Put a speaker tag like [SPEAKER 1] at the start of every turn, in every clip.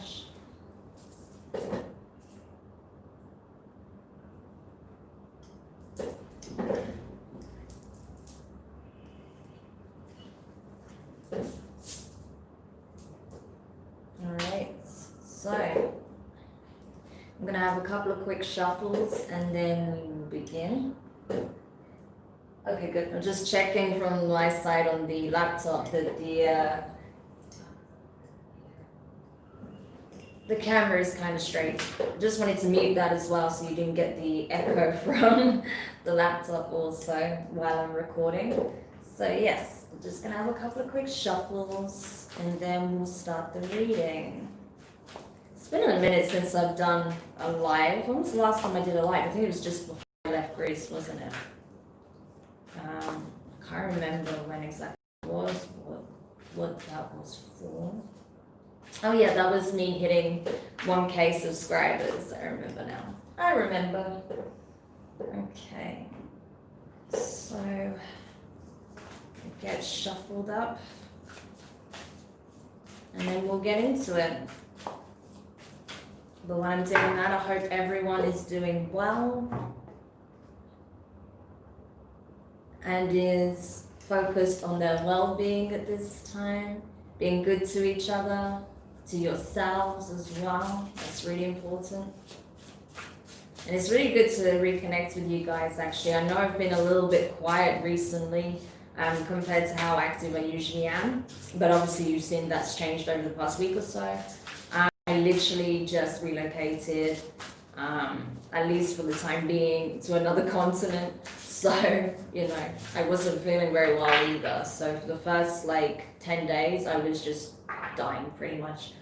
[SPEAKER 1] much. Alright, so I'm going to have a couple of quick shuffles and then we will begin. Okay, good. I'm just checking from my side on the laptop that the camera is kind of straight. Just wanted to mute that as well so you didn't get the echo from the laptop also while I'm recording. So yes, I'm just going to have a couple of quick shuffles and then we'll start the reading. It's been a minute since I've done a live. When was the last time I did a live? I think it was just before I left Greece, wasn't it? I can't remember when exactly it was, what that was for. Oh yeah, that was me hitting 1K subscribers. I remember now. I remember. Okay. So, get shuffled up. And then we'll get into it. But while I'm doing that, I hope everyone is doing well. And is focused on their well-being at this time. Being good to each other. To yourselves as well. That's really important. And it's really good to reconnect with you guys actually. I know I've been a little bit quiet recently compared to how active I usually am. But obviously you've seen that's changed over the past week or so. I literally just relocated, at least for the time being, to another continent. So, you know, I wasn't feeling very well either. So for the first like 10 days, I was just dying pretty much,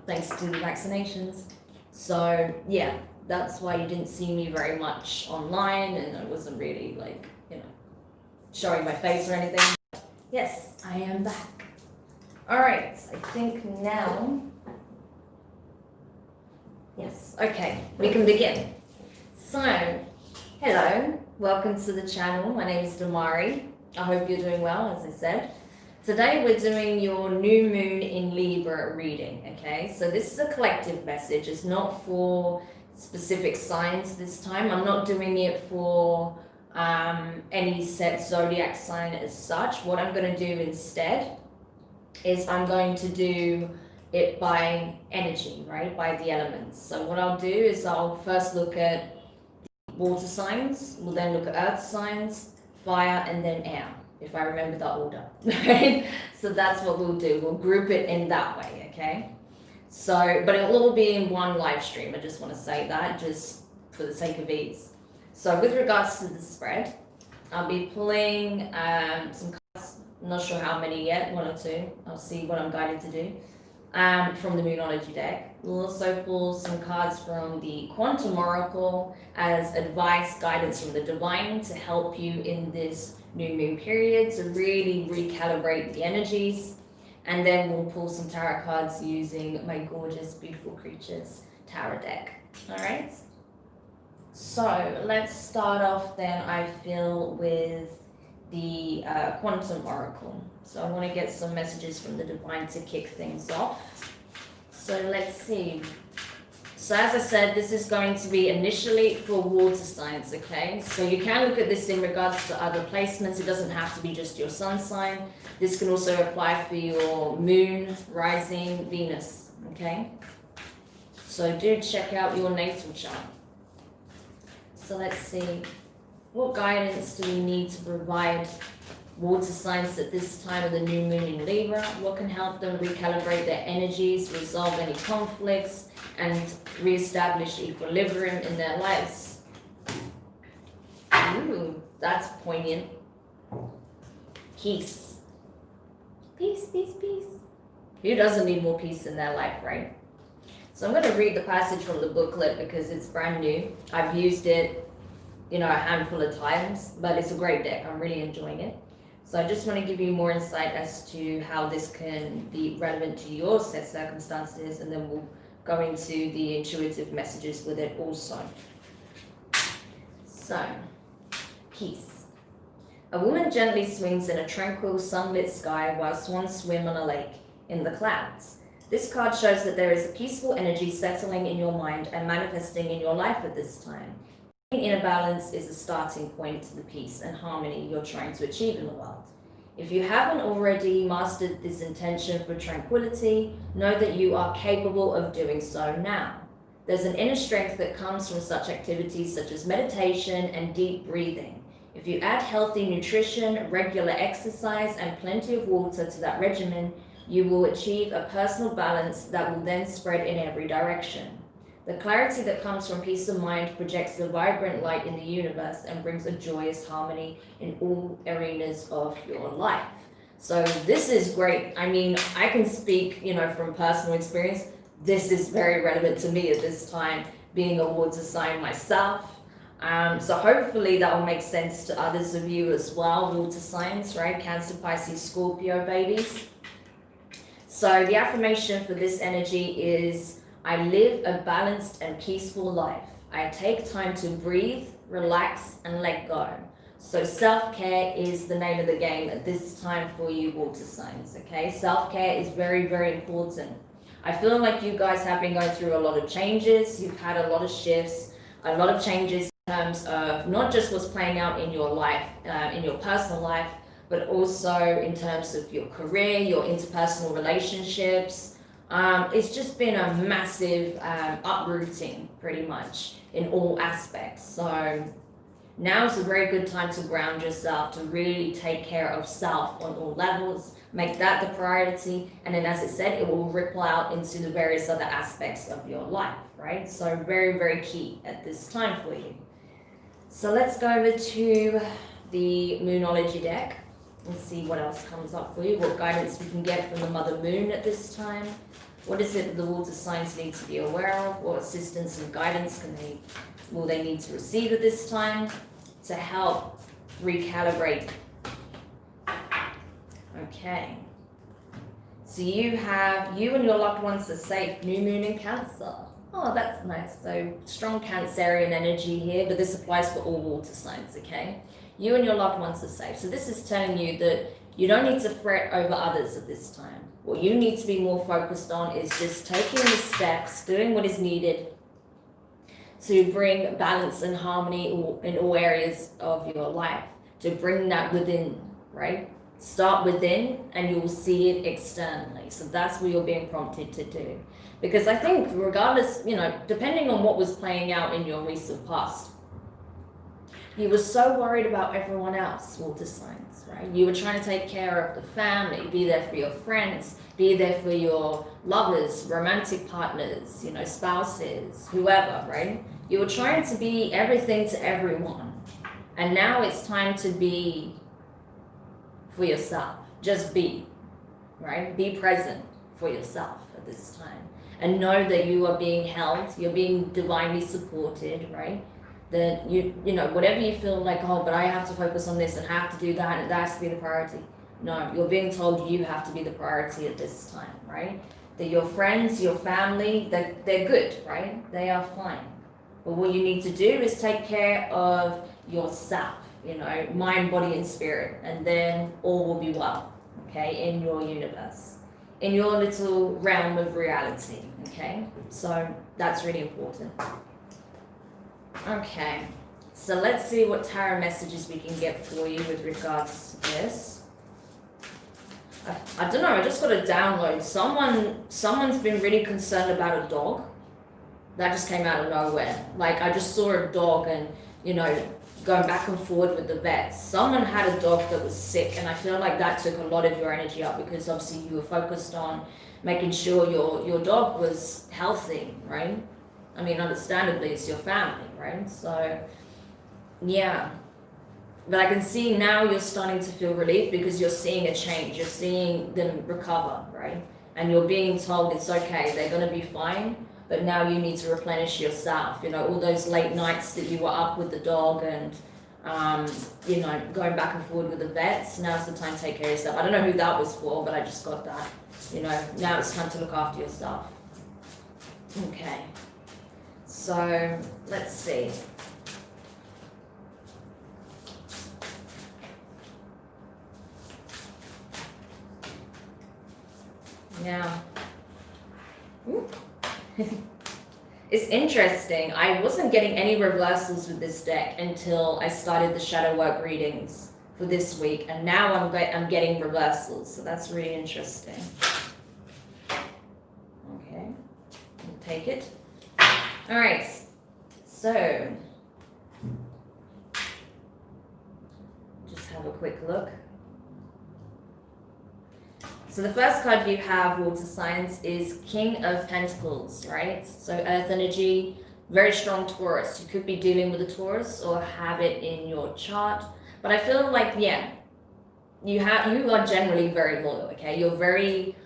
[SPEAKER 1] thanks to the vaccinations. So yeah, that's why you didn't see me very much online and I wasn't really like, you know, showing my face or anything. Yes, I am back. All right, I think now, yes, okay, we can begin. So, hello, welcome to the channel. My name is Demari. I hope you're doing well, as I said. Today we're doing your new moon in Libra reading, okay? So this is a collective message. It's not for specific signs this time. I'm not doing it for any set zodiac sign as such. What I'm going to do instead is I'm going to do it by energy, right? By the elements. So what I'll do is I'll first look at water signs. We'll then look at earth signs, fire, and then air. If I remember that order, right? So that's what we'll do. We'll group it in that way, okay? So, but it'll all be in one live stream. I just want to say that, just for the sake of ease. So with regards to the spread, I'll be pulling some cards. I'm not sure how many yet, 1 or 2. I'll see what I'm guided to do. From the Moonology deck. We'll also pull some cards from the Quantum Oracle as advice, guidance from the Divine to help you in this new moon period to really recalibrate the energies. And then we'll pull some tarot cards using my gorgeous, beautiful creatures tarot deck. All right. So let's start off then, I feel, with the Quantum Oracle. So I want to get some messages from the Divine to kick things off. So let's see. So as I said, this is going to be initially for water signs, okay? So you can look at this in regards to other placements. It doesn't have to be just your sun sign. This can also apply for your moon, rising, Venus, okay? So do check out your natal chart. So let's see. What guidance do we need to provide water signs at this time of the new moon in Libra? What can help them recalibrate their energies, resolve any conflicts, and re-establish equilibrium in their lives? Ooh, that's poignant. Peace. Peace, peace, peace. Who doesn't need more peace in their life, right? So I'm going to read the passage from the booklet because it's brand new. I've used it, you know, a handful of times, but it's a great deck. I'm really enjoying it. So I just want to give you more insight as to how this can be relevant to your set circumstances, and then we'll go into the intuitive messages with it also. So, peace. A woman gently swings in a tranquil sunlit sky while swans swim on a lake in the clouds. This card shows that there is a peaceful energy settling in your mind and manifesting in your life at this time. Inner balance is a starting point to the peace and harmony you're trying to achieve in the world. If you haven't already mastered this intention for tranquility, know that you are capable of doing so now. There's an inner strength that comes from such activities such as meditation and deep breathing. If you add healthy nutrition, regular exercise, and plenty of water to that regimen, you will achieve a personal balance that will then spread in every direction. The clarity that comes from peace of mind projects the vibrant light in the universe and brings a joyous harmony in all arenas of your life. So this is great. I mean, I can speak, from personal experience. This is very relevant to me at this time, being a water sign myself. So hopefully that will make sense to others of you as well, water signs, right? Cancer, Pisces, Scorpio babies. So the affirmation for this energy is, I live a balanced and peaceful life. I take time to breathe, relax, and let go. So self-care is the name of the game at this time for you water signs, okay? Self-care is very, very important. I feel like you guys have been going through a lot of changes. You've had a lot of shifts, a lot of changes in terms of not just what's playing out in your life, in your personal life, but also in terms of your career, your interpersonal relationships. It's just been a massive uprooting pretty much in all aspects. So now is a very good time to ground yourself, to really take care of self on all levels, make that the priority. And then as it said, it will ripple out into the various other aspects of your life, right? So very, very key at this time for you. So let's go over to the Moonology deck and see what else comes up for you, what guidance we can get from the Mother Moon at this time. What is it the water signs need to be aware of? What assistance and guidance will they need to receive at this time to help recalibrate? Okay. So you and your loved ones are safe. New moon in Cancer. Oh, that's nice. So strong Cancerian energy here, but this applies for all water signs, okay? You and your loved ones are safe. So this is telling you that you don't need to fret over others at this time. What you need to be more focused on is just taking the steps, doing what is needed to bring balance and harmony in all areas of your life, to bring that within, right? Start within and you'll see it externally. So that's what you're being prompted to do. Because I think regardless, depending on what was playing out in your recent past, you were so worried about everyone else, water signs, right? You were trying to take care of the family, be there for your friends, be there for your lovers, romantic partners, spouses, whoever, right? You were trying to be everything to everyone. And now it's time to be for yourself. Just be, right? Be present for yourself at this time. And know that you are being held, you're being divinely supported, right? That whatever you feel like, oh, but I have to focus on this and I have to do that and that has to be the priority. No, you're being told you have to be the priority at this time, right? That your friends, your family, they're good, right? They are fine. But what you need to do is take care of yourself, mind, body, and spirit, and then all will be well, okay, in your universe, in your little realm of reality, okay? So that's really important. Okay, so let's see what tarot messages we can get for you with regards to this. I don't know, I just got a download. Someone's been really concerned about a dog. That just came out of nowhere. Like, I just saw a dog and, going back and forward with the vets. Someone had a dog that was sick, and I feel like that took a lot of your energy up because obviously you were focused on making sure your dog was healthy, right? I mean, understandably, it's your family, right? So, yeah. But I can see now you're starting to feel relief because you're seeing a change. You're seeing them recover, right? And you're being told it's okay, they're going to be fine. But now you need to replenish yourself. All those late nights that you were up with the dog and, going back and forward with the vets. Now's the time to take care of yourself. I don't know who that was for, but I just got that. Now it's time to look after yourself. Okay. So let's see. Now, It's interesting. I wasn't getting any reversals with this deck until I started the shadow work readings for this week, and now I'm getting reversals, so that's really interesting. Okay, I'll take it. All right, so just have a quick look. So the first card you have, water signs, is King of Pentacles, right? So earth energy, very strong Taurus. You could be dealing with a Taurus or have it in your chart. But I feel like, yeah, you are generally very loyal, okay? You're very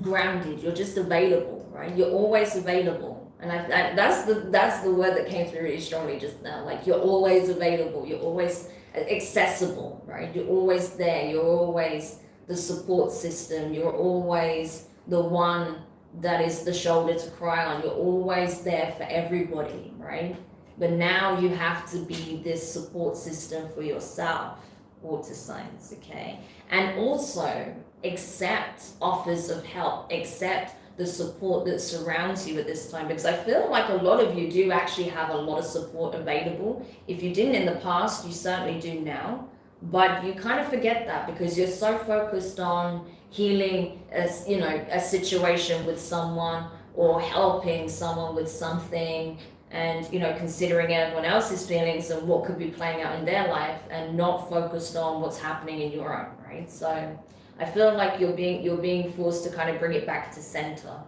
[SPEAKER 1] grounded. You're just available, right? You're always available. And that's the word that came through really strongly just now. Like, you're always available. You're always accessible, right? You're always there. You're always the support system. You're always the one that is the shoulder to cry on. You're always there for everybody, right? But now you have to be this support system for yourself, water signs, okay? And also accept offers of help, accept the support that surrounds you at this time, because I feel like a lot of you do actually have a lot of support available. If you didn't in the past, you certainly do now. But you kind of forget that because you're so focused on healing a situation with someone or helping someone with something, and considering everyone else's feelings and what could be playing out in their life, and not focused on what's happening in your own, right? So I feel like you're being forced to kind of bring it back to center.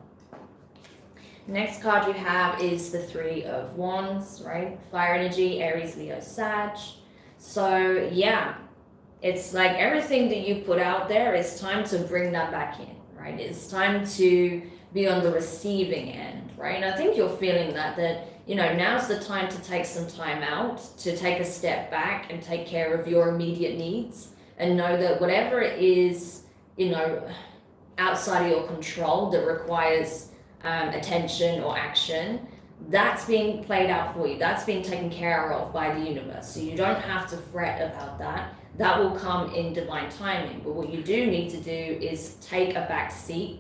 [SPEAKER 1] Next card you have is the Three of Wands, right? Fire energy, Aries, Leo, Sag. So yeah, it's like everything that you put out there, it's time to bring that back in, right? It's time to be on the receiving end, right? And I think you're feeling that now's the time to take some time out, to take a step back and take care of your immediate needs, and know that whatever it is, outside of your control that requires attention or action, that's being played out for you. That's being taken care of by the universe. So you don't have to fret about that. That will come in divine timing. But what you do need to do is take a back seat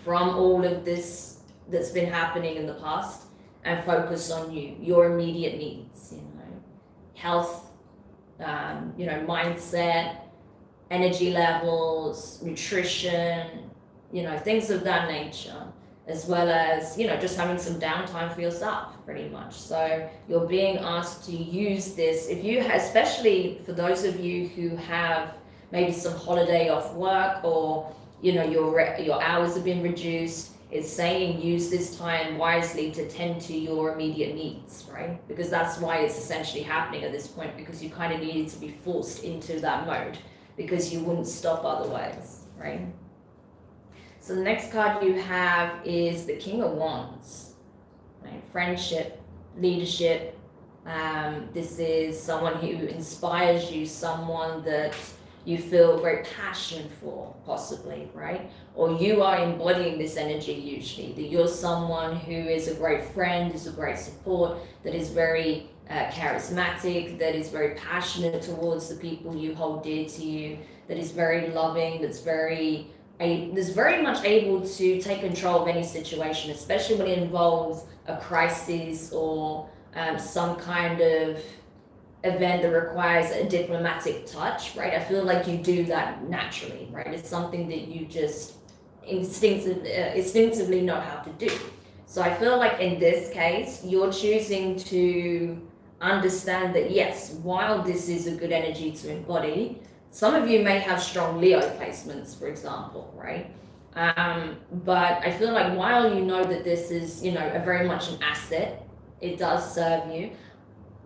[SPEAKER 1] from all of this that's been happening in the past and focus on your immediate needs, health, mindset, energy levels, nutrition, things of that nature, as well as, just having some downtime for yourself, pretty much. So you're being asked to use this, especially for those of you who have maybe some holiday off work, or, your hours have been reduced. It's saying use this time wisely to tend to your immediate needs, right? Because that's why it's essentially happening at this point, because you kind of needed to be forced into that mode, because you wouldn't stop otherwise, right? So the next card you have is the King of Wands, right? Friendship, leadership. This is someone who inspires you, someone that you feel great passion for, possibly, right? Or you are embodying this energy usually, that you're someone who is a great friend, is a great support, that is very charismatic, that is very passionate towards the people you hold dear to you, that is very loving, that's very much able to take control of any situation, especially when it involves a crisis or some kind of event that requires a diplomatic touch, right? I feel like you do that naturally, right? It's something that you just instinctively know how to do. So I feel like in this case, you're choosing to understand that, yes, while this is a good energy to embody, some of you may have strong Leo placements, for example, right? But I feel like while you know that this is, a very much an asset, it does serve you,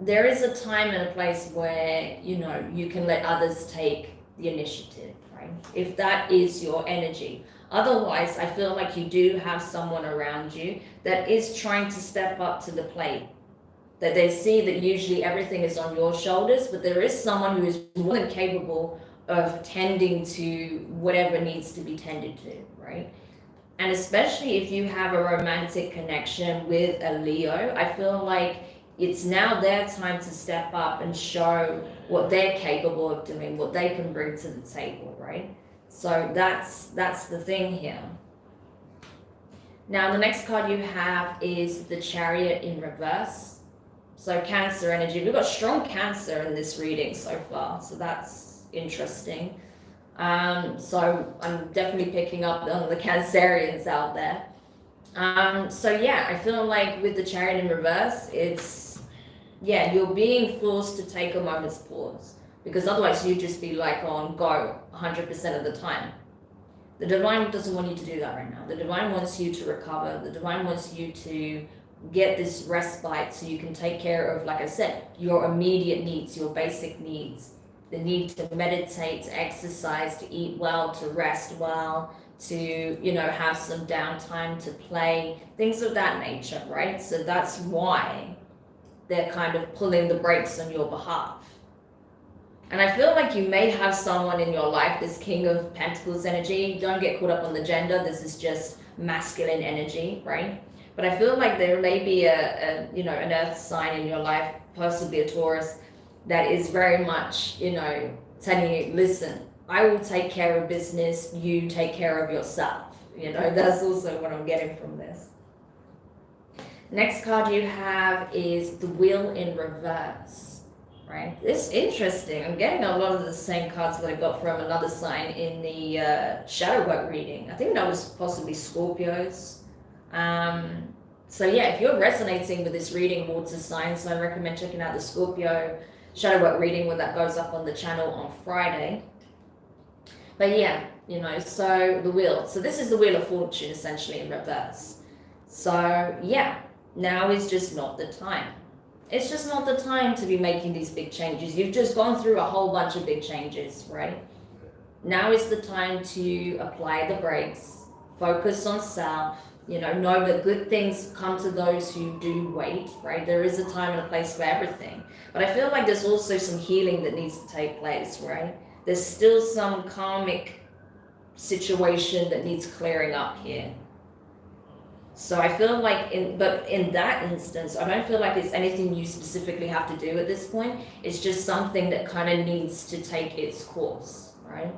[SPEAKER 1] there is a time and a place where, you can let others take the initiative, right? If that is your energy. Otherwise, I feel like you do have someone around you that is trying to step up to the plate, that they see that usually everything is on your shoulders, but there is someone who is more than capable of tending to whatever needs to be tended to, right? And especially if you have a romantic connection with a Leo, I feel like it's now their time to step up and show what they're capable of doing, what they can bring to the table, right? So that's the thing here. Now, the next card you have is the Chariot in reverse. So Cancer energy. We've got strong Cancer in this reading so far, so that's interesting. So I'm definitely picking up on the Cancerians out there. So yeah, I feel like with the Chariot in reverse, it's, yeah, you're being forced to take a moment's pause, because otherwise you'd just be like on go 100% of the time. The Divine doesn't want you to do that right now. The Divine wants you to recover. The Divine wants you to get this respite so you can take care of, like I said, your immediate needs, your basic needs. The need to meditate, to exercise, to eat well, to rest well, to, you know, have some downtime, to play, things of that nature, right? So that's why they're kind of pulling the brakes on your behalf. And I feel like you may have someone in your life, this King of Pentacles energy. Don't get caught up on the gender. This is just masculine energy, right? But I feel like there may be a you know, an earth sign in your life, possibly a Taurus, that is very much, you know, telling you, listen, I will take care of business, you take care of yourself. You know, that's also what I'm getting from this. Next card you have is the Wheel in reverse, right? It's interesting. I'm getting a lot of the same cards that I got from another sign in the shadow work reading. I think that was possibly Scorpios. So yeah, if you're resonating with this reading, water signs, so I recommend checking out the Scorpio shadow work reading when that goes up on the channel on Friday. But yeah, you know, so the wheel. So this is the Wheel of Fortune essentially in reverse. So yeah, now is just not the time. It's just not the time to be making these big changes. You've just gone through a whole bunch of big changes, right? Now is the time to apply the brakes, focus on self, you know that good things come to those who do wait, right? There is a time and a place for everything. But I feel like there's also some healing that needs to take place, right? There's still some karmic situation that needs clearing up here. So I feel like in that instance, I don't feel like it's anything you specifically have to do at this point. It's just something that kind of needs to take its course, right?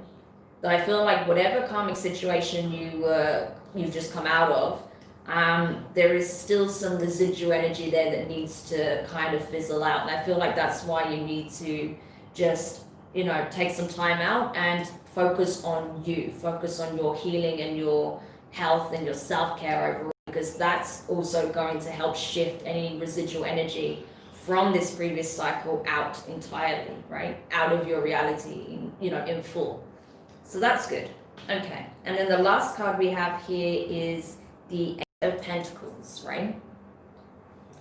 [SPEAKER 1] But I feel like whatever karmic situation you've just come out of, there is still some residual energy there that needs to kind of fizzle out. And I feel like that's why you need to just, you know, take some time out and focus on you, focus on your healing and your health and your self-care overall, because that's also going to help shift any residual energy from this previous cycle out entirely, right? Out of your reality, you know, in full. So that's good. Okay, and then the last card we have here is the Eight of Pentacles, right?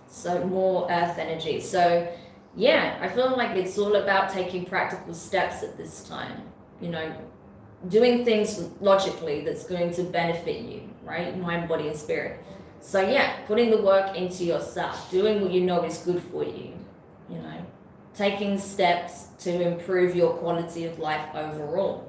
[SPEAKER 1] So more earth energy. So yeah, I feel like it's all about taking practical steps at this time, you know, doing things logically that's going to benefit you, right? Mind, body, and spirit. So yeah, putting the work into yourself, doing what you know is good for you, you know, taking steps to improve your quality of life overall.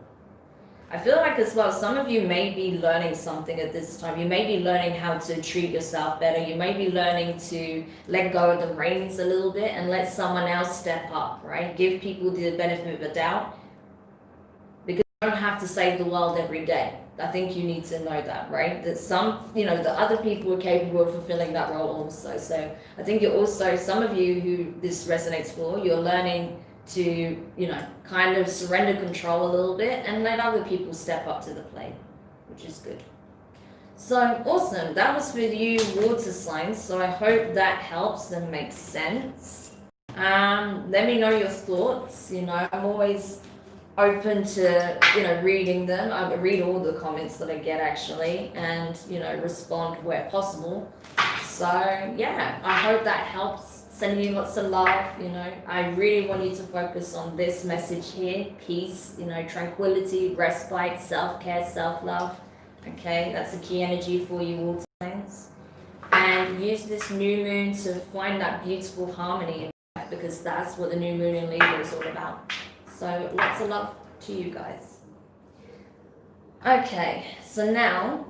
[SPEAKER 1] I feel like as well, some of you may be learning something at this time. You may be learning how to treat yourself better. You may be learning to let go of the reins a little bit and let someone else step up, right? Give people the benefit of the doubt, because you don't have to save the world every day. I think you need to know that, right? That some, you know, the other people are capable of fulfilling that role also. So I think you're also, some of you who this resonates for, you're learning to, you know, kind of surrender control a little bit and let other people step up to the plate, which is good. So awesome. That was for you water signs. So I hope that helps and makes sense. Let me know your thoughts. You know, I'm always open to, you know, reading them. I read all the comments that I get actually, and, you know, respond where possible. So yeah, I hope that helps. Sending you lots of love, you know. I really want you to focus on this message here: peace, you know, tranquility, respite, self-care, self-love. Okay, that's a key energy for you water signs. And use this new moon to find that beautiful harmony in life, because that's what the new moon in Libra is all about. So lots of love to you guys. Okay, so now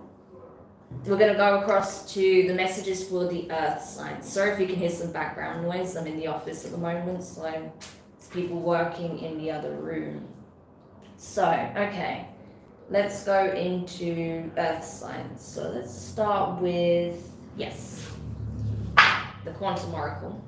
[SPEAKER 1] we're going to go across to the messages for the earth signs. Sorry if you can hear some background noise. I'm in the office at the moment, so it's people working in the other room. So, okay. let's go into earth signs. So let's start with, yes, the quantum oracle.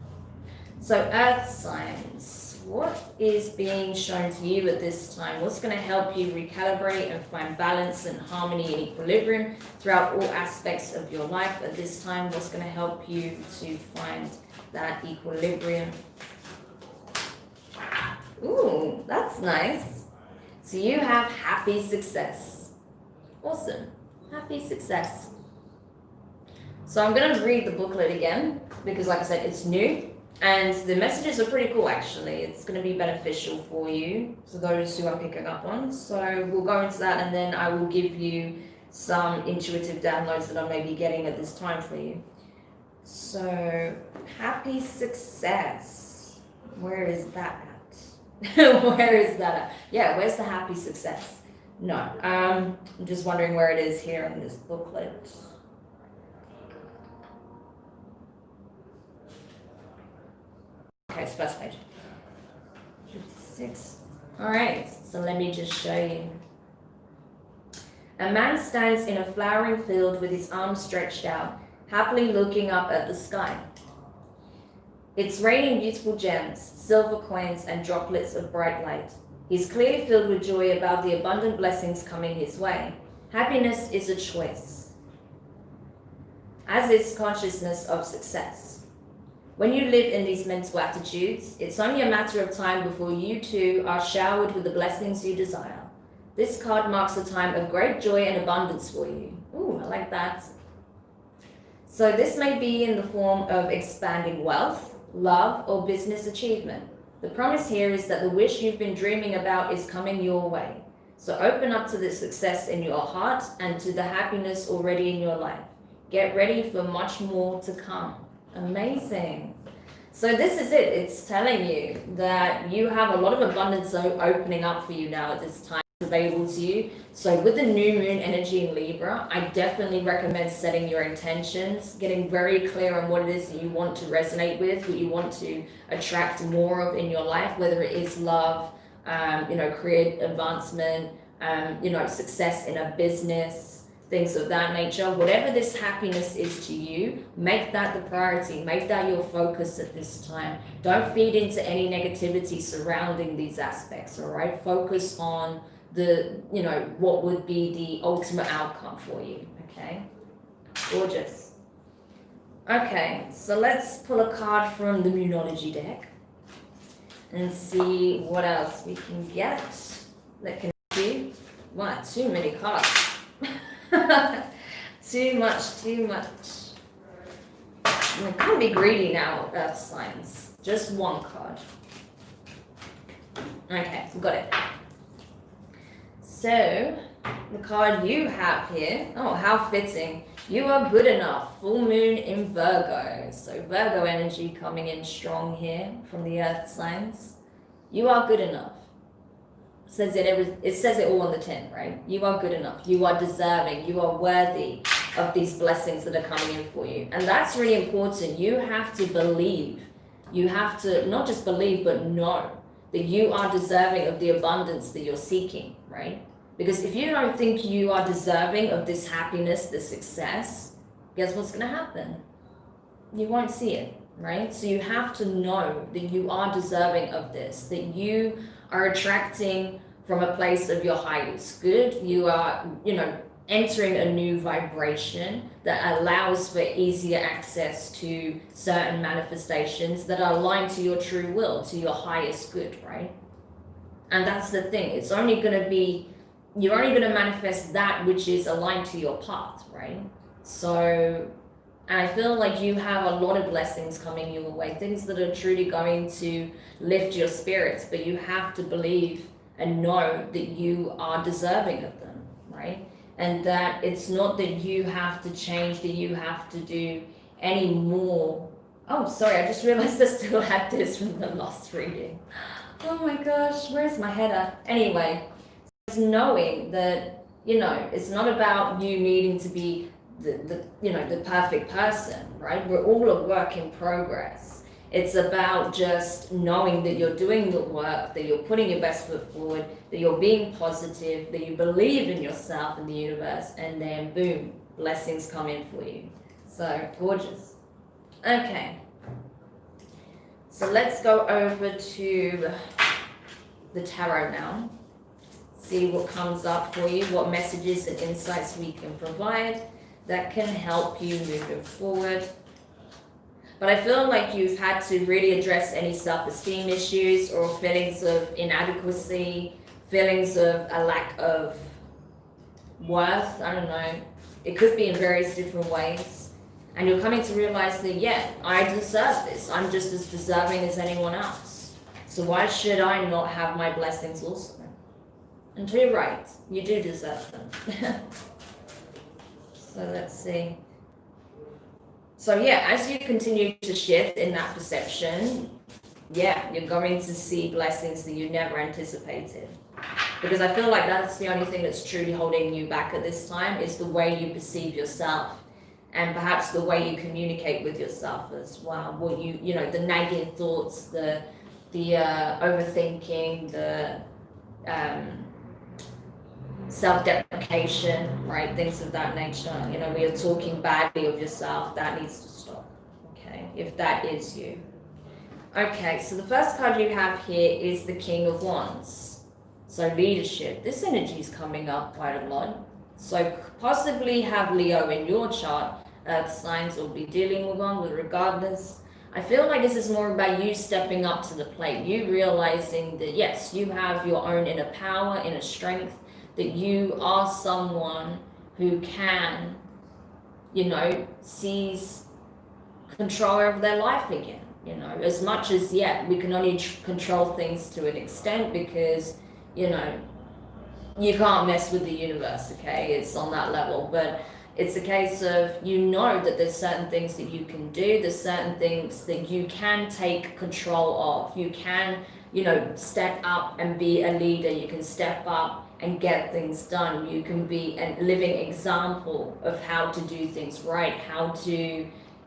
[SPEAKER 1] So earth signs, what is being shown to you at this time? What's going to help you recalibrate and find balance and harmony and equilibrium throughout all aspects of your life at this time? What's going to help you to find that equilibrium? Ooh, that's nice. So you have happy success. Awesome. Happy success. So I'm going to read the booklet again because, like I said, it's new. And the messages are pretty cool, actually. It's going to be beneficial for you, for those who are picking up on. So we'll go into that, and then I will give you some intuitive downloads that I may be getting at this time for you. So, happy success. Where is that at? Where is that at? Yeah, where's the happy success? No, I'm just wondering where it is here in this booklet. Okay, it's first page. 56. All right, so let me just show you. A man stands in a flowering field with his arms stretched out, happily looking up at the sky. It's raining beautiful gems, silver coins, and droplets of bright light. He's clearly filled with joy about the abundant blessings coming his way. Happiness is a choice, as is consciousness of success. When you live in these mental attitudes, it's only a matter of time before you too are showered with the blessings you desire. This card marks a time of great joy and abundance for you. Ooh, I like that. So this may be in the form of expanding wealth, love, or business achievement. The promise here is that the wish you've been dreaming about is coming your way. So open up to the success in your heart and to the happiness already in your life. Get ready for much more to come. Amazing. So this is it. It's telling you that you have a lot of abundance opening up for you now at this time, available to you. So with the new moon energy in Libra, I definitely recommend setting your intentions, getting very clear on what it is that you want to resonate with, what you want to attract more of in your life, whether it is love, career advancement, success in a business, things of that nature. Whatever this happiness is to you, make that the priority, make that your focus at this time. Don't feed into any negativity surrounding these aspects, all right? Focus on what would be the ultimate outcome for you, okay? Gorgeous. Okay, so let's pull a card from the Moonology deck and see what else we can get that can help you. Wow, too many cards. Too much. I can't be greedy now, earth signs. Just one card. Okay, got it. So, the card you have here, oh, how fitting. You are good enough. Full moon in Virgo. So Virgo energy coming in strong here from the earth signs. You are good enough. It says it all on the tin, right? You are good enough. You are deserving. You are worthy of these blessings that are coming in for you. And that's really important. You have to believe. You have to not just believe, but know that you are deserving of the abundance that you're seeking, right? Because if you don't think you are deserving of this happiness, this success, guess what's going to happen? You won't see it, right? So you have to know that you are deserving of this, that you are attracting from a place of your highest good. You are, entering a new vibration that allows for easier access to certain manifestations that are aligned to your true will, to your highest good, right? And that's the thing. You're only going to manifest that which is aligned to your path, right? So, and I feel like you have a lot of blessings coming your way, things that are truly going to lift your spirits, but you have to believe and know that you are deserving of them, right? And that it's not that you have to change, that you have to do any more. Oh, sorry, I just realized I still had this from the last reading. Oh my gosh, where's my header? Anyway, it's knowing that, it's not about you needing to be the perfect person, right? We're all a work in progress. It's about just knowing that you're doing the work, that you're putting your best foot forward, that you're being positive, that you believe in yourself and the universe, and then boom, blessings come in for you. So gorgeous. Okay. So let's go over to the tarot now. See what comes up for you, what messages and insights we can provide that can help you moving forward. But I feel like you've had to really address any self-esteem issues or feelings of inadequacy, feelings of a lack of worth. I don't know. It could be in various different ways. And you're coming to realize that, yeah, I deserve this. I'm just as deserving as anyone else. So why should I not have my blessings also? And you're right, you do deserve them. So let's see. So yeah, as you continue to shift in that perception, yeah, you're going to see blessings that you never anticipated. Because I feel like that's the only thing that's truly holding you back at this time, is the way you perceive yourself. And perhaps the way you communicate with yourself as well. What you know, the nagging thoughts, the overthinking, the self-deprecation, right? Things of that nature. You know, when you're talking badly of yourself, that needs to stop. Okay, if that is you. Okay, so the first card you have here is the King of Wands. So leadership. This energy is coming up quite a lot. So possibly have Leo in your chart. Earth signs will be dealing with one, but regardless, I feel like this is more about you stepping up to the plate, you realizing that yes, you have your own inner power, inner strength, that you are someone who can, you know, seize control over their life again. You know, as much as, yeah, we can only control things to an extent because, you know, you can't mess with the universe, okay? It's on that level, but it's a case of, you know, that there's certain things that you can do, there's certain things that you can take control of. You can, you know, step up and be a leader. You can step up and get things done. You can be a living example of how to do things right, how to,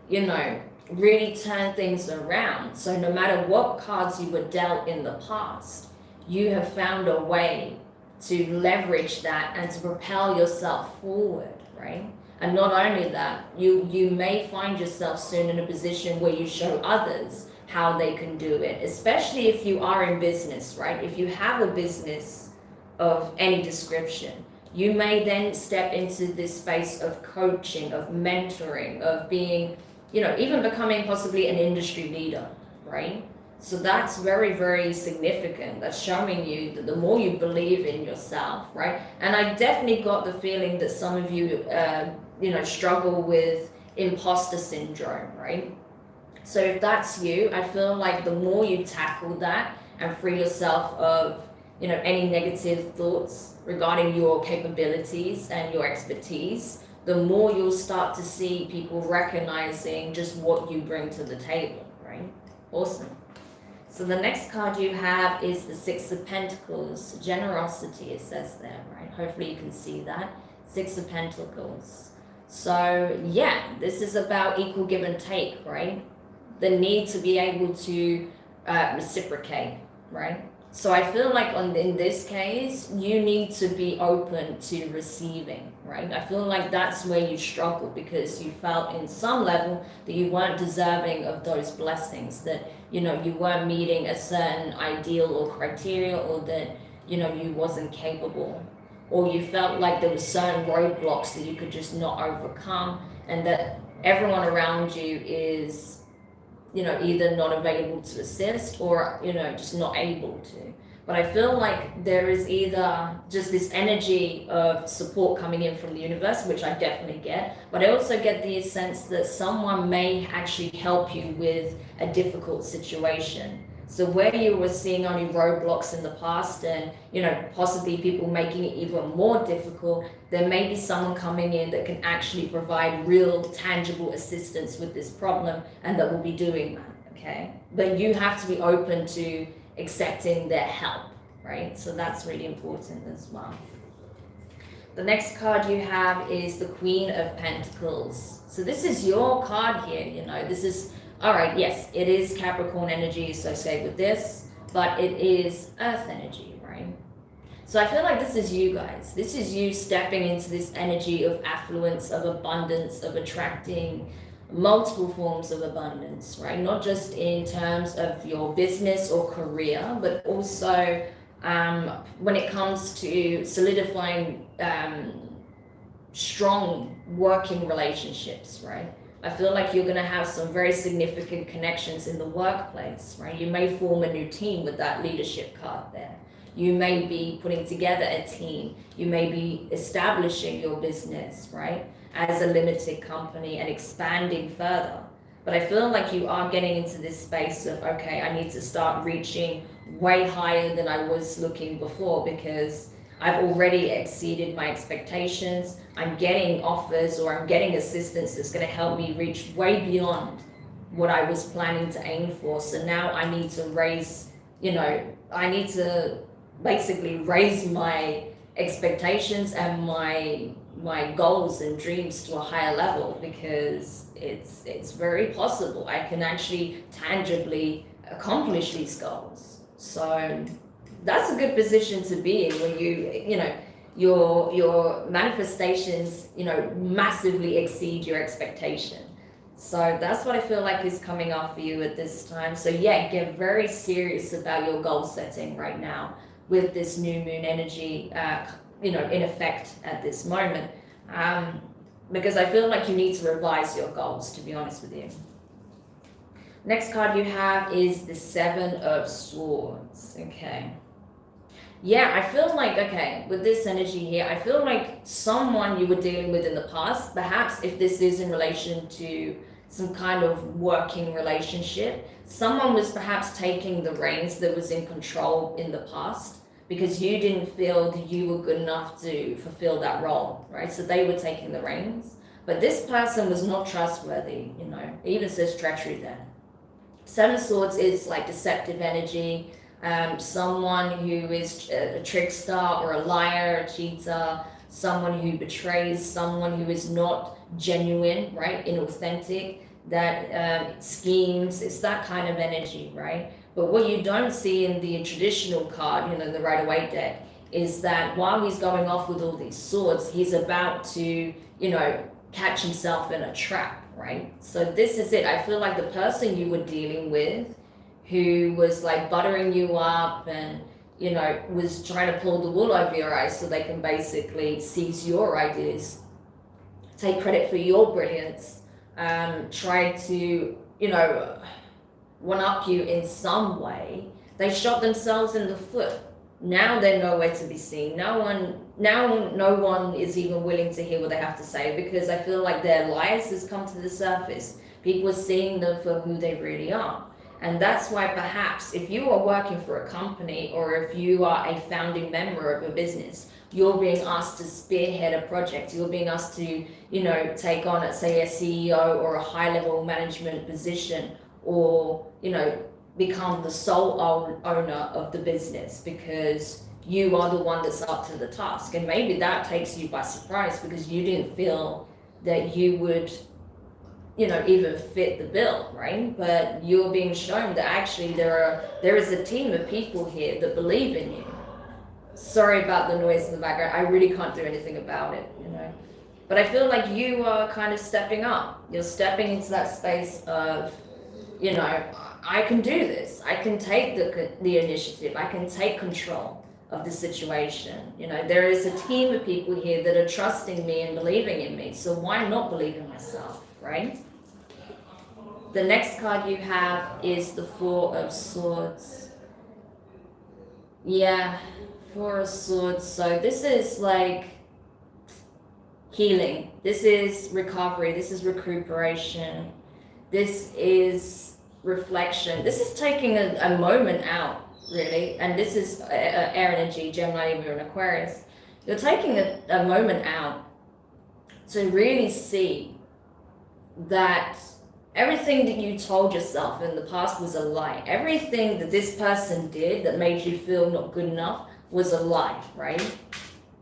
[SPEAKER 1] you know, really turn things around. So no matter what cards you were dealt in the past, you have found a way to leverage that and to propel yourself forward, right? And not only that, you may find yourself soon in a position where you show others how they can do it, especially if you are in business, right? If you have a business of any description, you may then step into this space of coaching, of mentoring, of being, you know, even becoming possibly an industry leader, right? So that's very, very significant. That's showing you that the more you believe in yourself, right? And I definitely got the feeling that some of you, you know, struggle with imposter syndrome, right? So if that's you, I feel like the more you tackle that and free yourself of, you know, any negative thoughts regarding your capabilities and your expertise, the more you'll start to see people recognizing just what you bring to the table, right? Awesome. So the next card you have is the Six of Pentacles, generosity, it says there, right? Hopefully you can see that. Six of Pentacles. So yeah, this is about equal give and take, right? The need to be able to reciprocate, right? So I feel like in this case, you need to be open to receiving, right? I feel like that's where you struggle because you felt in some level that you weren't deserving of those blessings, that, you know, you weren't meeting a certain ideal or criteria, or that, you know, you wasn't capable, or you felt like there were certain roadblocks that you could just not overcome, and that everyone around you is, you know, either not available to assist or, you know, just not able to. But I feel like there is either just this energy of support coming in from the universe, which I definitely get, but I also get the sense that someone may actually help you with a difficult situation. So where you were seeing only roadblocks in the past and, you know, possibly people making it even more difficult, there may be someone coming in that can actually provide real tangible assistance with this problem and that will be doing that, okay? But you have to be open to accepting their help, right? So that's really important as well. The next card you have is the Queen of Pentacles. So this is your card here, you know, this is All right, yes, it is Capricorn energy associated with this, but it is earth energy, right? So I feel like this is you guys. This is you stepping into this energy of affluence, of abundance, of attracting multiple forms of abundance, right? Not just in terms of your business or career, but also when it comes to solidifying strong working relationships, right? I feel like you're going to have some very significant connections in the workplace, right? You may form a new team with that leadership card there. You may be putting together a team. You may be establishing your business, right, as a limited company and expanding further. But I feel like you are getting into this space of, okay, I need to start reaching way higher than I was looking before because I've already exceeded my expectations. I'm getting offers or I'm getting assistance that's going to help me reach way beyond what I was planning to aim for. So now I need to raise, I need to basically raise my expectations and my goals and dreams to a higher level because it's very possible I can actually tangibly accomplish these goals. So that's a good position to be in when your manifestations massively exceed your expectation. So that's what I feel like is coming up for you at this time. So yeah, get very serious about your goal setting right now with this new moon energy in effect at this moment, because I feel like you need to revise your goals, to be honest with you. Next card you have is the Seven of Swords. Okay. Yeah, I feel like, okay, with this energy here, I feel like someone you were dealing with in the past, perhaps if this is in relation to some kind of working relationship, someone was perhaps taking the reins that was in control in the past because you didn't feel that you were good enough to fulfill that role, right? So they were taking the reins. But this person was not trustworthy, it even says treachery there. Seven of Swords is like deceptive energy, someone who is a trickster or a liar, a cheater, someone who betrays, someone who is not genuine, right, inauthentic, that schemes. It's that kind of energy, right? But what you don't see in the traditional card, the Rider-Waite deck, is that while he's going off with all these swords, he's about to, catch himself in a trap, right? So this is it. I feel like the person you were dealing with who was like buttering you up and, was trying to pull the wool over your eyes so they can basically seize your ideas, take credit for your brilliance, try to, one-up you in some way, they shot themselves in the foot. Now they're nowhere to be seen. No one is even willing to hear what they have to say because I feel like their lies has come to the surface. People are seeing them for who they really are. And that's why perhaps if you are working for a company or if you are a founding member of a business, you're being asked to spearhead a project. You're being asked to, take on, let's say, a CEO or a high-level management position or, become the sole owner of the business because you are the one that's up to the task. And maybe that takes you by surprise because you didn't feel that you would, even fit the bill, right? But you're being shown that actually there is a team of people here that believe in you. Sorry about the noise in the background. I really can't do anything about it, But I feel like you are kind of stepping up. You're stepping into that space of, I can do this. I can take the initiative. I can take control of the situation. There is a team of people here that are trusting me and believing in me. So why not believe in myself, right? The next card you have is the Four of Swords. Yeah, Four of Swords. So this is like healing. This is recovery. This is recuperation. This is reflection. This is taking a moment out, really. And this is air energy, Gemini, Libra, and Aquarius. You're taking a moment out to really see that everything that you told yourself in the past was a lie. Everything that this person did that made you feel not good enough was a lie, right?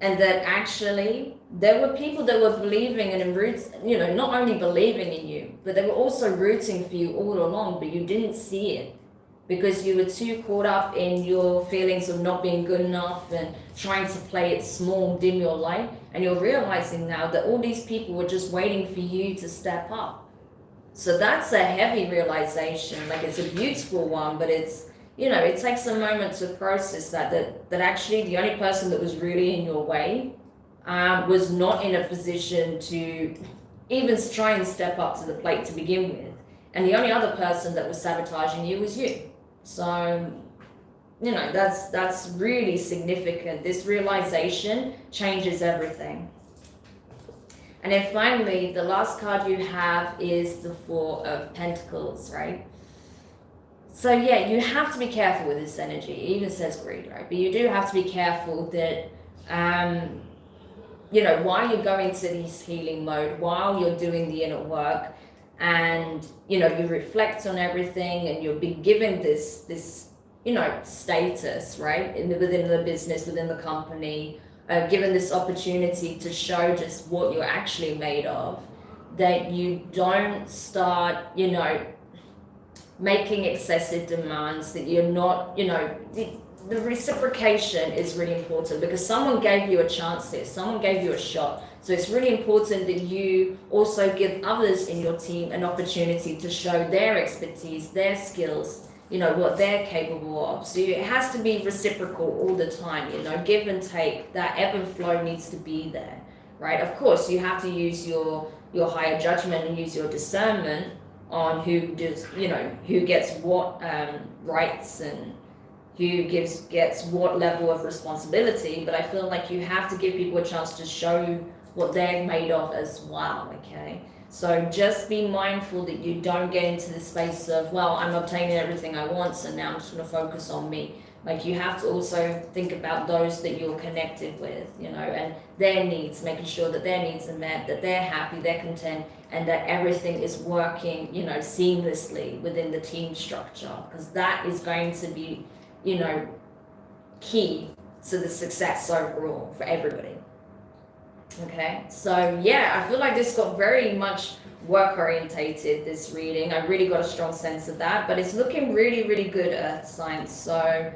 [SPEAKER 1] and that actually there were people that were believing and in roots, you know, not only believing in you, but they were also rooting for you all along, but you didn't see it because you were too caught up in your feelings of not being good enough and trying to play it small, dim your light. And you're realizing now that all these people were just waiting for you to step up. So that's a heavy realization. Like, it's a beautiful one, but it's, you know, it takes a moment to process that actually the only person that was really in your way was not in a position to even try and step up to the plate to begin with. And the only other person that was sabotaging you was you. So, you know, that's really significant. This realization changes everything. And then finally, the last card you have is the Four of Pentacles, right? So yeah, you have to be careful with this energy. It even says greed, right? But you do have to be careful that, you know, while you're going to this healing mode, while you're doing the inner work, and, you know, you reflect on everything and you're being given this, you know, status, right? Within the business, within the company, given this opportunity to show just what you're actually made of, that you don't start, you know, making excessive demands, that you're not, you know, the reciprocation is really important because someone gave you a chance here, someone gave you a shot. So it's really important that you also give others in your team an opportunity to show their expertise, their skills, you know, what they're capable of. So it has to be reciprocal all the time, you know, give and take. That ebb and flow needs to be there, right? Of course, you have to use your higher judgment and use your discernment on who does, you know, who gets what rights and who gets what level of responsibility. But I feel like you have to give people a chance to show what they're made of as well, okay? So just be mindful that you don't get into the space of, well, I'm obtaining everything I want, so now I'm just going to focus on me. Like, you have to also think about those that you're connected with, you know, and their needs, making sure that their needs are met, that they're happy, they're content, and that everything is working, you know, seamlessly within the team structure, because that is going to be, you know, key to the success overall for everybody. Okay, so yeah, I feel like this got very much work orientated, this reading. I really got a strong sense of that, but it's looking really, really good, Earth signs. So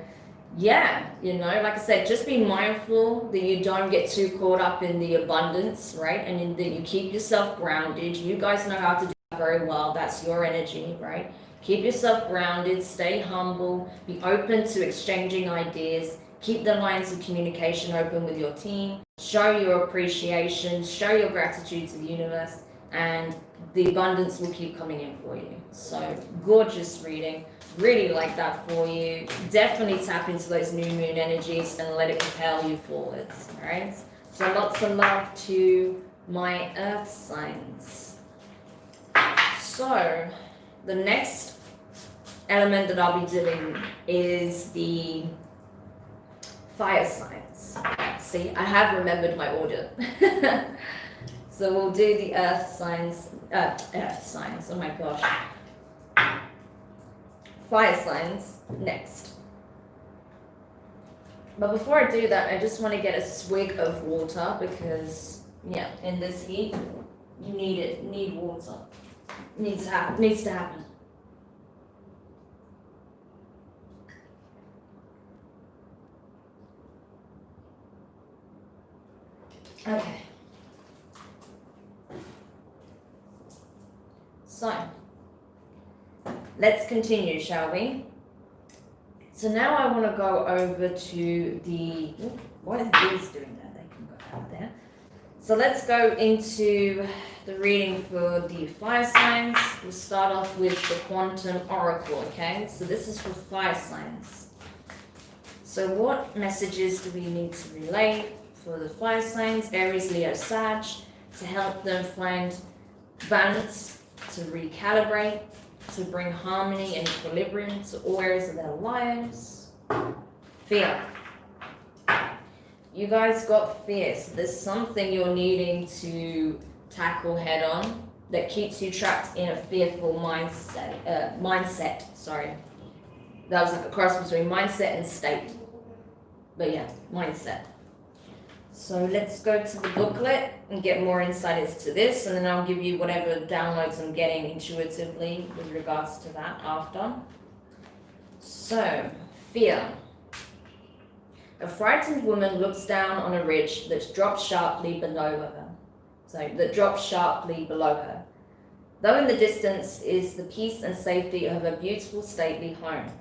[SPEAKER 1] yeah, you know, like I said, just be mindful that you don't get too caught up in the abundance, right? And that you keep yourself grounded. You guys know how to do that very well. That's your energy, right? Keep yourself grounded, stay humble, be open to exchanging ideas, keep the lines of communication open with your team, show your appreciation, show your gratitude to the universe, and the abundance will keep coming in for you. So gorgeous reading. Really like that for you. Definitely tap into those new moon energies and let it propel you forwards. All right. So lots of love to my Earth signs. So the next element that I'll be doing is the fire signs. See, I have remembered my order. So we'll do the earth signs, oh my gosh. Fire signs next. But before I do that, I just want to get a swig of water because, yeah, in this heat, you need water. Needs to happen. Okay. So, let's continue, shall we? So now I want to go over to the, what is this doing there? They can go out there. So let's go into the reading for the fire signs. We'll start off with the quantum oracle, okay? So this is for fire signs. So what messages do we need to relay for the fire signs, Aries, Leo, Sag, to help them find balance, to recalibrate, to bring harmony and equilibrium to all areas of their lives? Fear. You guys got fear. So there's something you're needing to tackle head on that keeps you trapped in a fearful mindset. Sorry. That was like a cross between mindset and state. But yeah, mindset. So let's go to the booklet and get more insight as to this, and then I'll give you whatever downloads I'm getting intuitively with regards to that after. So, fear. A frightened woman looks down on a ridge that drops sharply below her. Though in the distance is the peace and safety of a beautiful stately home.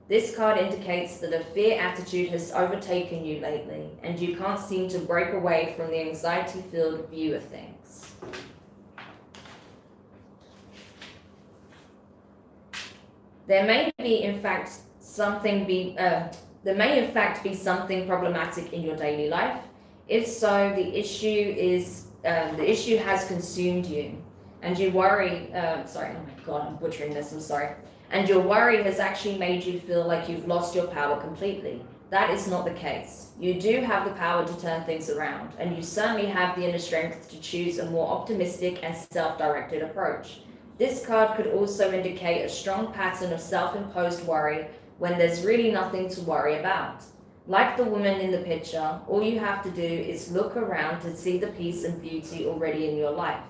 [SPEAKER 1] This card indicates that a fear attitude has overtaken you lately, and you can't seem to break away from the anxiety-filled view of things. There may in fact be something problematic in your daily life. If so, the issue has consumed you, and you worry. Oh my God, I'm butchering this. I'm sorry. And your worry has actually made you feel like you've lost your power completely. That is not the case. You do have the power to turn things around, and you certainly have the inner strength to choose a more optimistic and self-directed approach. This card could also indicate a strong pattern of self-imposed worry when there's really nothing to worry about. Like the woman in the picture, all you have to do is look around to see the peace and beauty already in your life.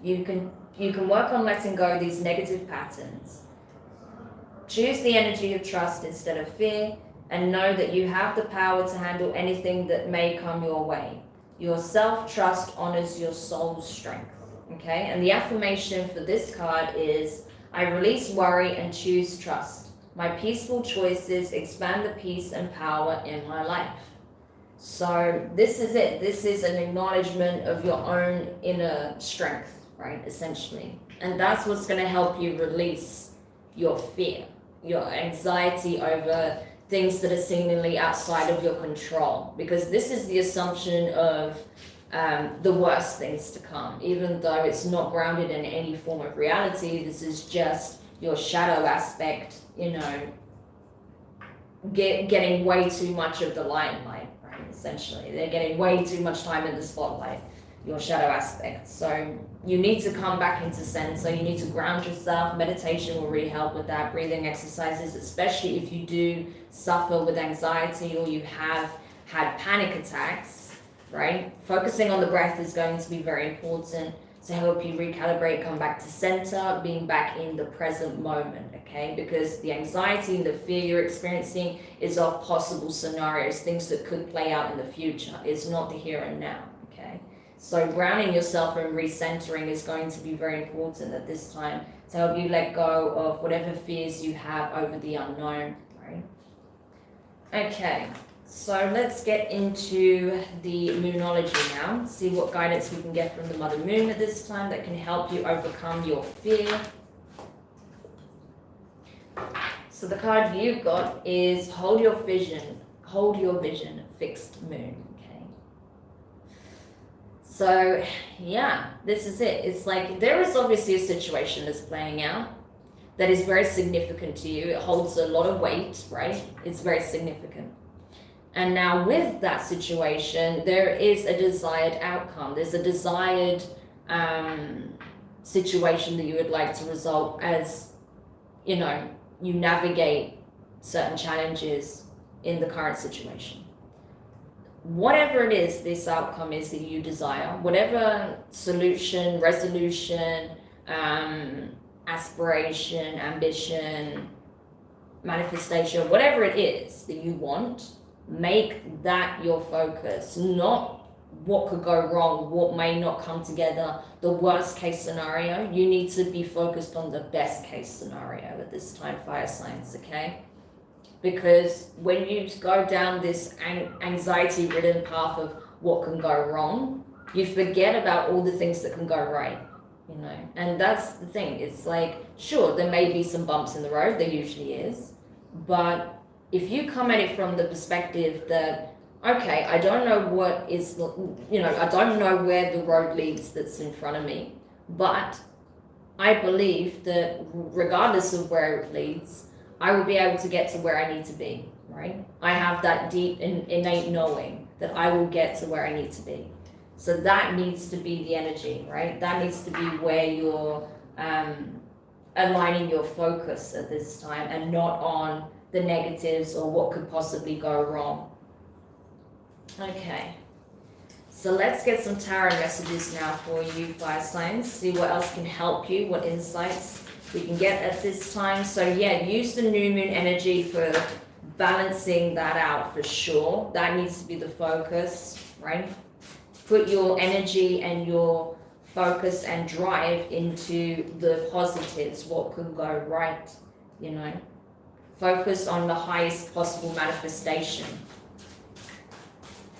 [SPEAKER 1] You can work on letting go of these negative patterns. Choose the energy of trust instead of fear, and know that you have the power to handle anything that may come your way. Your self-trust honors your soul's strength, okay? And the affirmation for this card is, I release worry and choose trust. My peaceful choices expand the peace and power in my life. So this is it. This is an acknowledgement of your own inner strength, right, essentially. And that's what's going to help you release your fear, your anxiety over things that are seemingly outside of your control, because this is the assumption of the worst things to come, even though it's not grounded in any form of reality. This is just your shadow aspect, getting way too much of the limelight, right? Essentially, they're getting way too much time in the spotlight, your shadow aspect. So you need to come back into center. You need to ground yourself. Meditation will really help with that. Breathing exercises, especially if you do suffer with anxiety or you have had panic attacks, right? Focusing on the breath is going to be very important to help you recalibrate, come back to center, being back in the present moment, okay? Because the anxiety and the fear you're experiencing is of possible scenarios, things that could play out in the future. It's not the here and now, okay? So grounding yourself and recentering is going to be very important at this time to help you let go of whatever fears you have over the unknown, right? Okay, so let's get into the Moonology now. See what guidance we can get from the Mother Moon at this time that can help you overcome your fear. So the card you got is Hold Your Vision, Fixed Moon. So yeah, this is it. It's like there is obviously a situation that's playing out that is very significant to you. It holds a lot of weight, right? It's very significant. And now with that situation, there is a desired outcome. There's a desired situation that you would like to resolve as, you navigate certain challenges in the current situation. Whatever it is, this outcome is that you desire, whatever solution, resolution, aspiration, ambition, manifestation, whatever it is that you want, make that your focus, not what could go wrong, what may not come together, the worst case scenario. You need to be focused on the best case scenario at this time, fire signs, okay? Because when you go down this anxiety-ridden path of what can go wrong, you forget about all the things that can go right, And that's the thing. It's like, sure, there may be some bumps in the road. There usually is. But if you come at it from the perspective that, okay, I don't know what is, I don't know where the road leads that's in front of me. But I believe that regardless of where it leads, I will be able to get to where I need to be, right? I have that deep innate knowing that I will get to where I need to be. So that needs to be the energy, right? That needs to be where you're aligning your focus at this time and not on the negatives or what could possibly go wrong. Okay. So let's get some tarot messages now for you, fire signs. See what else can help you, what insights we can get at this time. So yeah, use the new moon energy for balancing that out for sure. That needs to be the focus, right? Put your energy and your focus and drive into the positives, what could go right, you know. Focus on the highest possible manifestation.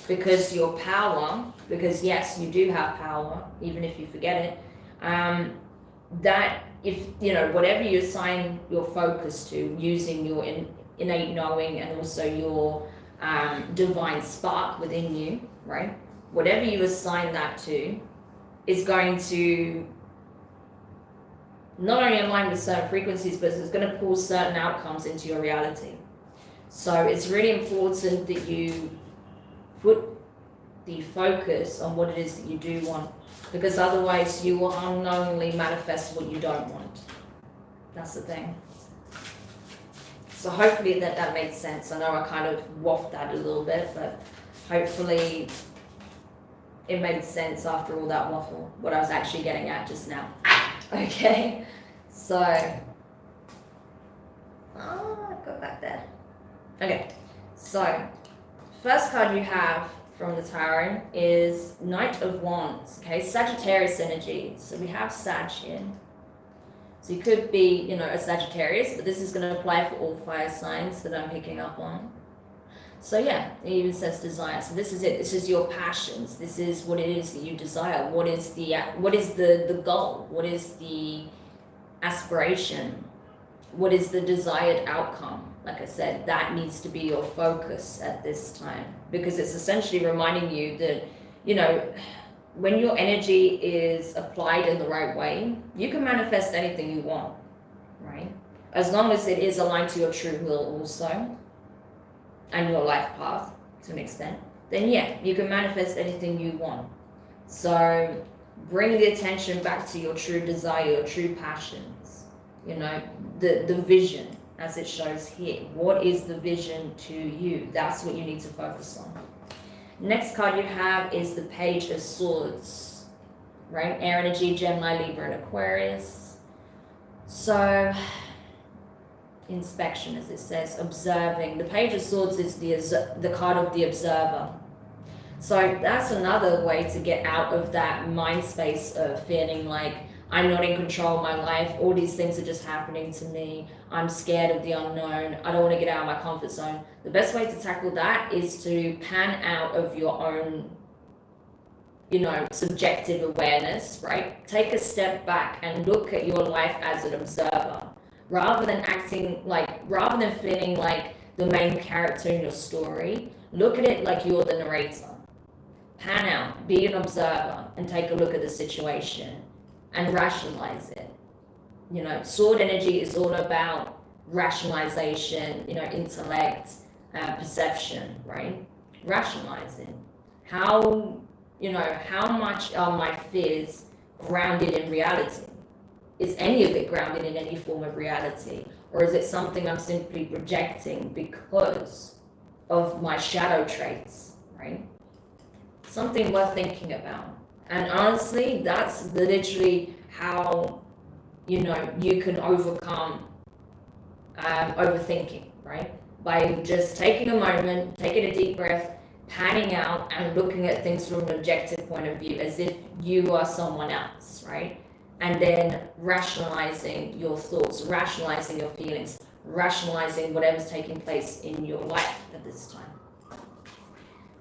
[SPEAKER 1] Because your power, because yes, you do have power, even if you forget it, that if, you know, whatever you assign your focus to, using your innate knowing and also your divine spark within you, right? Whatever you assign that to is going to not only align with certain frequencies, but it's going to pull certain outcomes into your reality. So it's really important that you put the focus on what it is that you do want, because otherwise you will unknowingly manifest what you don't want. That's the thing. So hopefully that makes sense. I know I kind of waffled that a little bit, but hopefully it made sense after all that waffle, what I was actually getting at just now. Okay, so, go back there. Okay, so first card you have from the tarot is Knight of Wands, okay, Sagittarius energy. So we have Sag here. So you could be, you know, a Sagittarius, but this is going to apply for all fire signs that I'm picking up on. So yeah, it even says desire. So this is it. This is your passions. This is what it is that you desire. What is the goal? What is the aspiration? What is the desired outcome? Like I said, that needs to be your focus at this time, because it's essentially reminding you that, you know, when your energy is applied in the right way, you can manifest anything you want, right? As long as it is aligned to your true will also, and your life path to an extent, then yeah, you can manifest anything you want. So bring the attention back to your true desire, your true passions, you know, the vision as it shows here. What is the vision to you? That's what you need to focus on. Next card you have is the Page of Swords, right? Air energy, Gemini, Libra, and Aquarius. So inspection, as it says, observing. The Page of Swords is the card of the observer. So that's another way to get out of that mind space of feeling like I'm not in control of my life, all these things are just happening to me, I'm scared of the unknown, I don't want to get out of my comfort zone. The best way to tackle that is to pan out of your own, you know, subjective awareness, right? Take a step back and look at your life as an observer. Rather than feeling like the main character in your story, look at it like you're the narrator. Pan out, be an observer, and take a look at the situation and rationalize it. You know, sword energy is all about rationalization, you know, intellect, perception, right? Rationalizing. How much are my fears grounded in reality? Is any of it grounded in any form of reality? Or is it something I'm simply projecting because of my shadow traits, right? Something worth thinking about. And honestly, that's literally how, you know, you can overcome overthinking, right? By just taking a moment, taking a deep breath, panning out and looking at things from an objective point of view, as if you are someone else, right? And then rationalizing your thoughts, rationalizing your feelings, rationalizing whatever's taking place in your life at this time.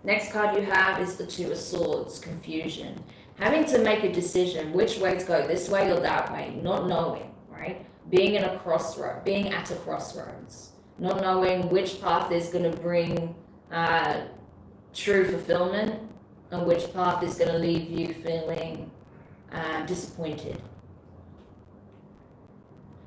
[SPEAKER 1] Next card you have is the Two of Swords, confusion. Having to make a decision which way to go, this way or that way, not knowing, right? Being at a crossroads, not knowing which path is going to bring true fulfillment and which path is going to leave you feeling disappointed.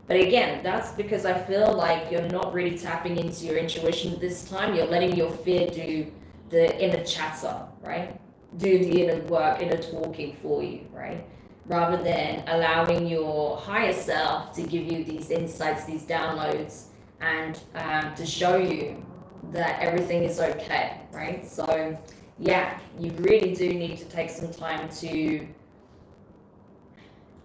[SPEAKER 1] But again, that's because I feel like you're not really tapping into your intuition this time. You're letting your fear do the inner chatter, right? Do the inner work, inner talking for you, right? Rather than allowing your higher self to give you these insights, these downloads, and to show you that everything is okay, right? So yeah, you really do need to take some time to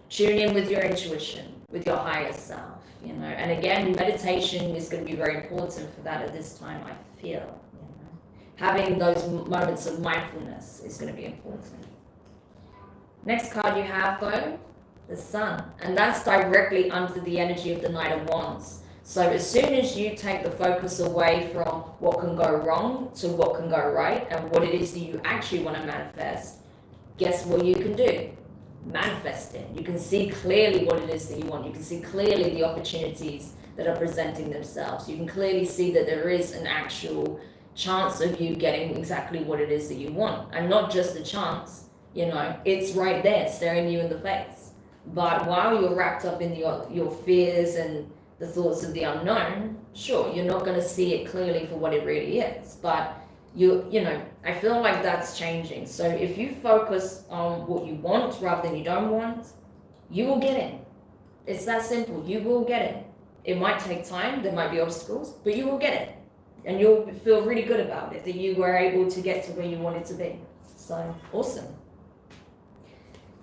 [SPEAKER 1] tune in with your intuition, with your higher self, you know. And again, meditation is going to be very important for that at this time, I feel. You know, having those moments of mindfulness is going to be important. Next card you have, though, the Sun, and that's directly under the energy of the Knight of Wands. So as soon as you take the focus away from what can go wrong to what can go right and what it is that you actually want to manifest, guess what you can do? Manifest it. You can see clearly what it is that you want. You can see clearly the opportunities that are presenting themselves. You can clearly see that there is an actual chance of you getting exactly what it is that you want. And not just a chance, you know, it's right there staring you in the face. But while you're wrapped up in your fears and the thoughts of the unknown, sure, you're not going to see it clearly for what it really is. But you know, I feel like that's changing. So if you focus on what you want rather than you don't want, you will get it. It's that simple. You will get it. It might take time. There might be obstacles, but you will get it. And you'll feel really good about it, that you were able to get to where you wanted to be. So awesome.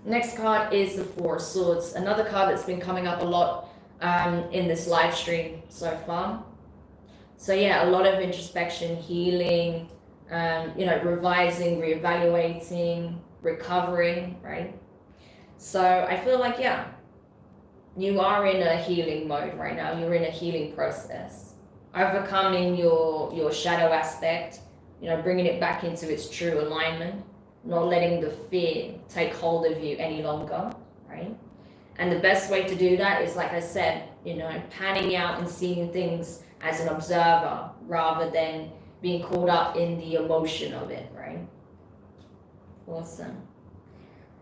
[SPEAKER 1] Next card is the Four of Swords. Another card that's been coming up a lot in this live stream so far. So yeah, a lot of introspection, healing, you know, revising, reevaluating, recovering, right? So I feel like, yeah, you are in a healing mode right now. You're in a healing process, overcoming your shadow aspect, you know, bringing it back into its true alignment, not letting the fear take hold of you any longer, right? And the best way to do that is, like I said, you know, panning out and seeing things as an observer rather than being caught up in the emotion of it, right? Awesome.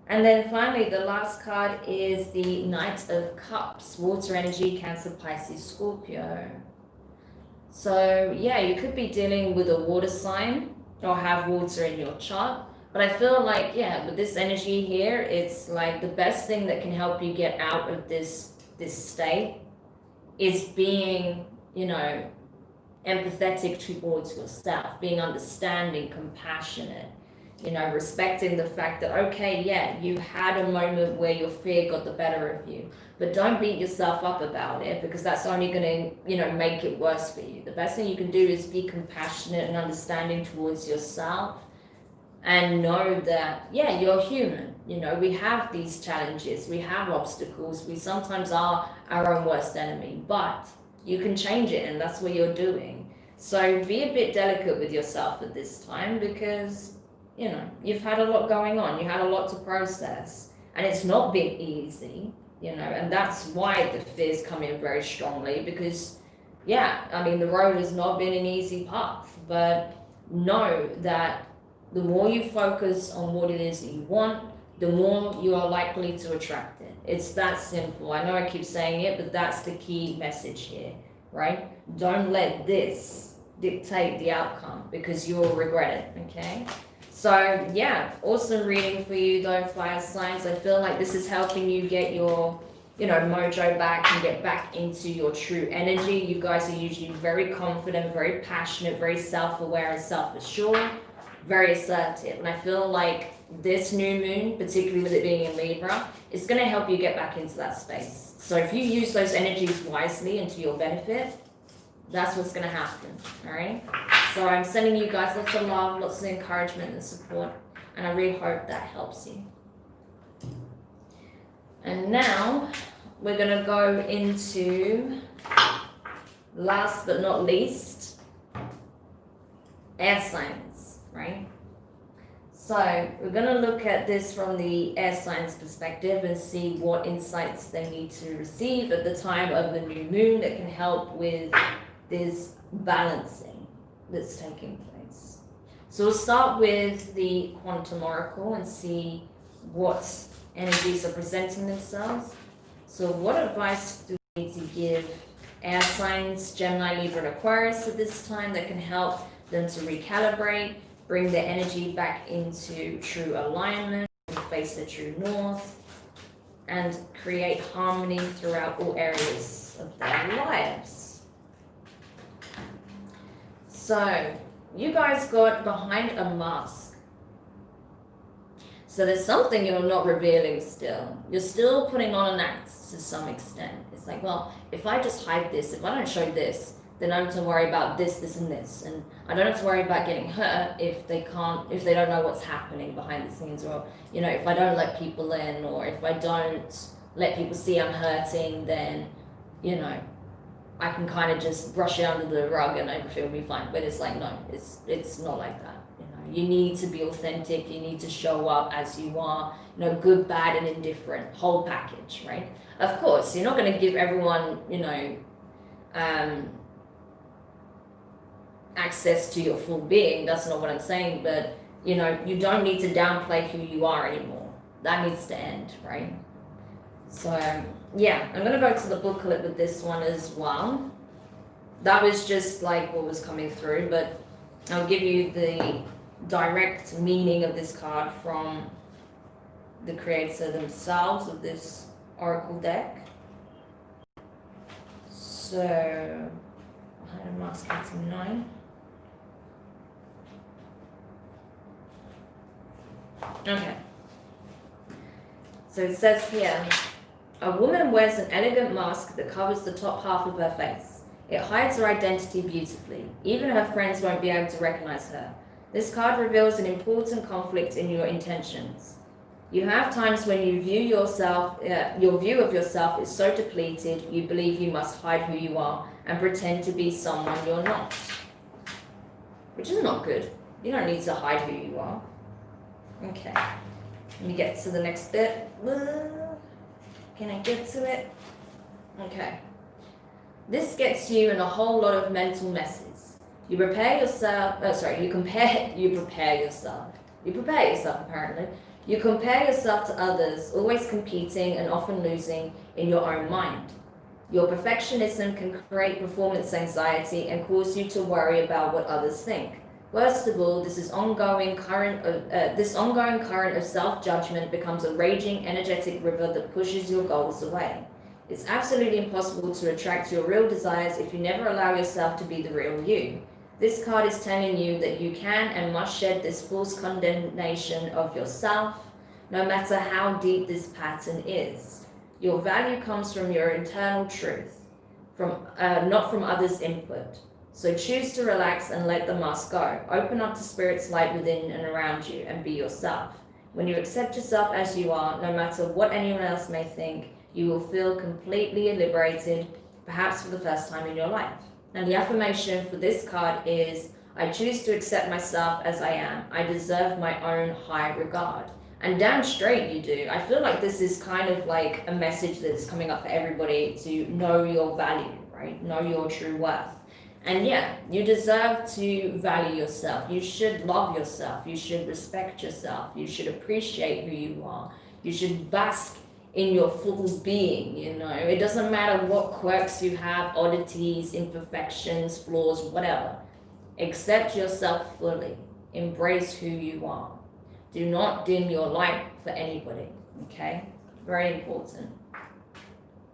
[SPEAKER 1] And then finally, the last card is the Knight of Cups, water energy, Cancer, Pisces, Scorpio. So yeah, you could be dealing with a water sign or have water in your chart. But I feel like, yeah, with this energy here, it's like the best thing that can help you get out of this state is being, you know, empathetic towards yourself, being understanding, compassionate, you know, respecting the fact that, okay, yeah, you had a moment where your fear got the better of you, but don't beat yourself up about it, because that's only going to, you know, make it worse for you. The best thing you can do is be compassionate and understanding towards yourself. And know that, yeah, you're human. You know, we have these challenges, we have obstacles, we sometimes are our own worst enemy, but you can change it, and that's what you're doing. So be a bit delicate with yourself at this time, because, you know, you've had a lot going on, you had a lot to process, and it's not been easy, you know, and that's why the fears come in very strongly, because, yeah, I mean, the road has not been an easy path, but know that the more you focus on what it is that you want, the more you are likely to attract it. It's that simple. I know I keep saying it, but that's the key message here, right? Don't let this dictate the outcome, because you'll regret it, okay? So yeah, awesome reading for you though, fire signs. I feel like this is helping you get your, you know, mojo back and get back into your true energy. You guys are usually very confident, very passionate, very self-aware and self-assured, very assertive. And I feel like this new moon, particularly with it being in Libra, is going to help you get back into that space. So if you use those energies wisely and to your benefit, that's what's going to happen. All right. So I'm sending you guys lots of love, lots of encouragement and support. And I really hope that helps you. And now we're going to go into, last but not least, air signs, right? So we're going to look at this from the air signs perspective and see what insights they need to receive at the time of the new moon that can help with this balancing that's taking place. So we'll start with the quantum oracle and see what energies are presenting themselves. So what advice do we need to give air signs, Gemini, Libra, and Aquarius at this time that can help them to recalibrate, bring their energy back into true alignment, face the true north, and create harmony throughout all areas of their lives? So you guys got behind a mask. So there's something you're not revealing still. You're still putting on an act to some extent. It's like, well, if I just hide this, if I don't show this, then I don't have to worry about this, this, and this. And I don't have to worry about getting hurt if they don't know what's happening behind the scenes. Or, you know, if I don't let people in, or if I don't let people see I'm hurting, then, you know, I can kind of just brush it under the rug and everything will be fine. But it's like, no, it's not like that. You need to be authentic. You need to show up as you are, you know, good, bad, and indifferent, whole package, right? Of course, you're not going to give everyone, you know, access to your full being. That's not what I'm saying. But, you know, you don't need to downplay who you are anymore. That needs to end, right? So, yeah, I'm going to go to the booklet with this one as well. That was just like what was coming through, but I'll give you the direct meaning of this card from the creator themselves of this oracle deck. So, I had a mask 89. Okay. So it says here, a woman wears an elegant mask that covers the top half of her face. It hides her identity beautifully. Even her friends won't be able to recognize her. This card reveals an important conflict in your intentions. You have times when you view yourself, your view of yourself is so depleted, you believe you must hide who you are and pretend to be someone you're not. Which is not good. You don't need to hide who you are. Okay. Let me get to the next bit. Can I get to it? Okay. This gets you in a whole lot of mental messes. You prepare yourself, you prepare yourself apparently. You compare yourself to others, always competing and often losing in your own mind. Your perfectionism can create performance anxiety and cause you to worry about what others think. Worst of all, this ongoing current of self-judgment becomes a raging, energetic river that pushes your goals away. It's absolutely impossible to attract your real desires if you never allow yourself to be the real you. This card is telling you that you can and must shed this false condemnation of yourself, no matter how deep this pattern is. Your value comes from your internal truth, not from others' input. So choose to relax and let the mask go. Open up to Spirit's light within and around you and be yourself. When you accept yourself as you are, no matter what anyone else may think, you will feel completely liberated, perhaps for the first time in your life. And the affirmation for this card is, I choose to accept myself as I am. I deserve my own high regard. And damn straight you do. I feel like this is kind of like a message that's coming up for everybody to know your value, right? Know your true worth. And yeah, you deserve to value yourself. You should love yourself. You should respect yourself. You should appreciate who you are. You should bask in your full being, you know. It doesn't matter what quirks you have, oddities, imperfections, flaws, whatever. Accept yourself fully. Embrace who you are. Do not dim your light for anybody, okay? Very important.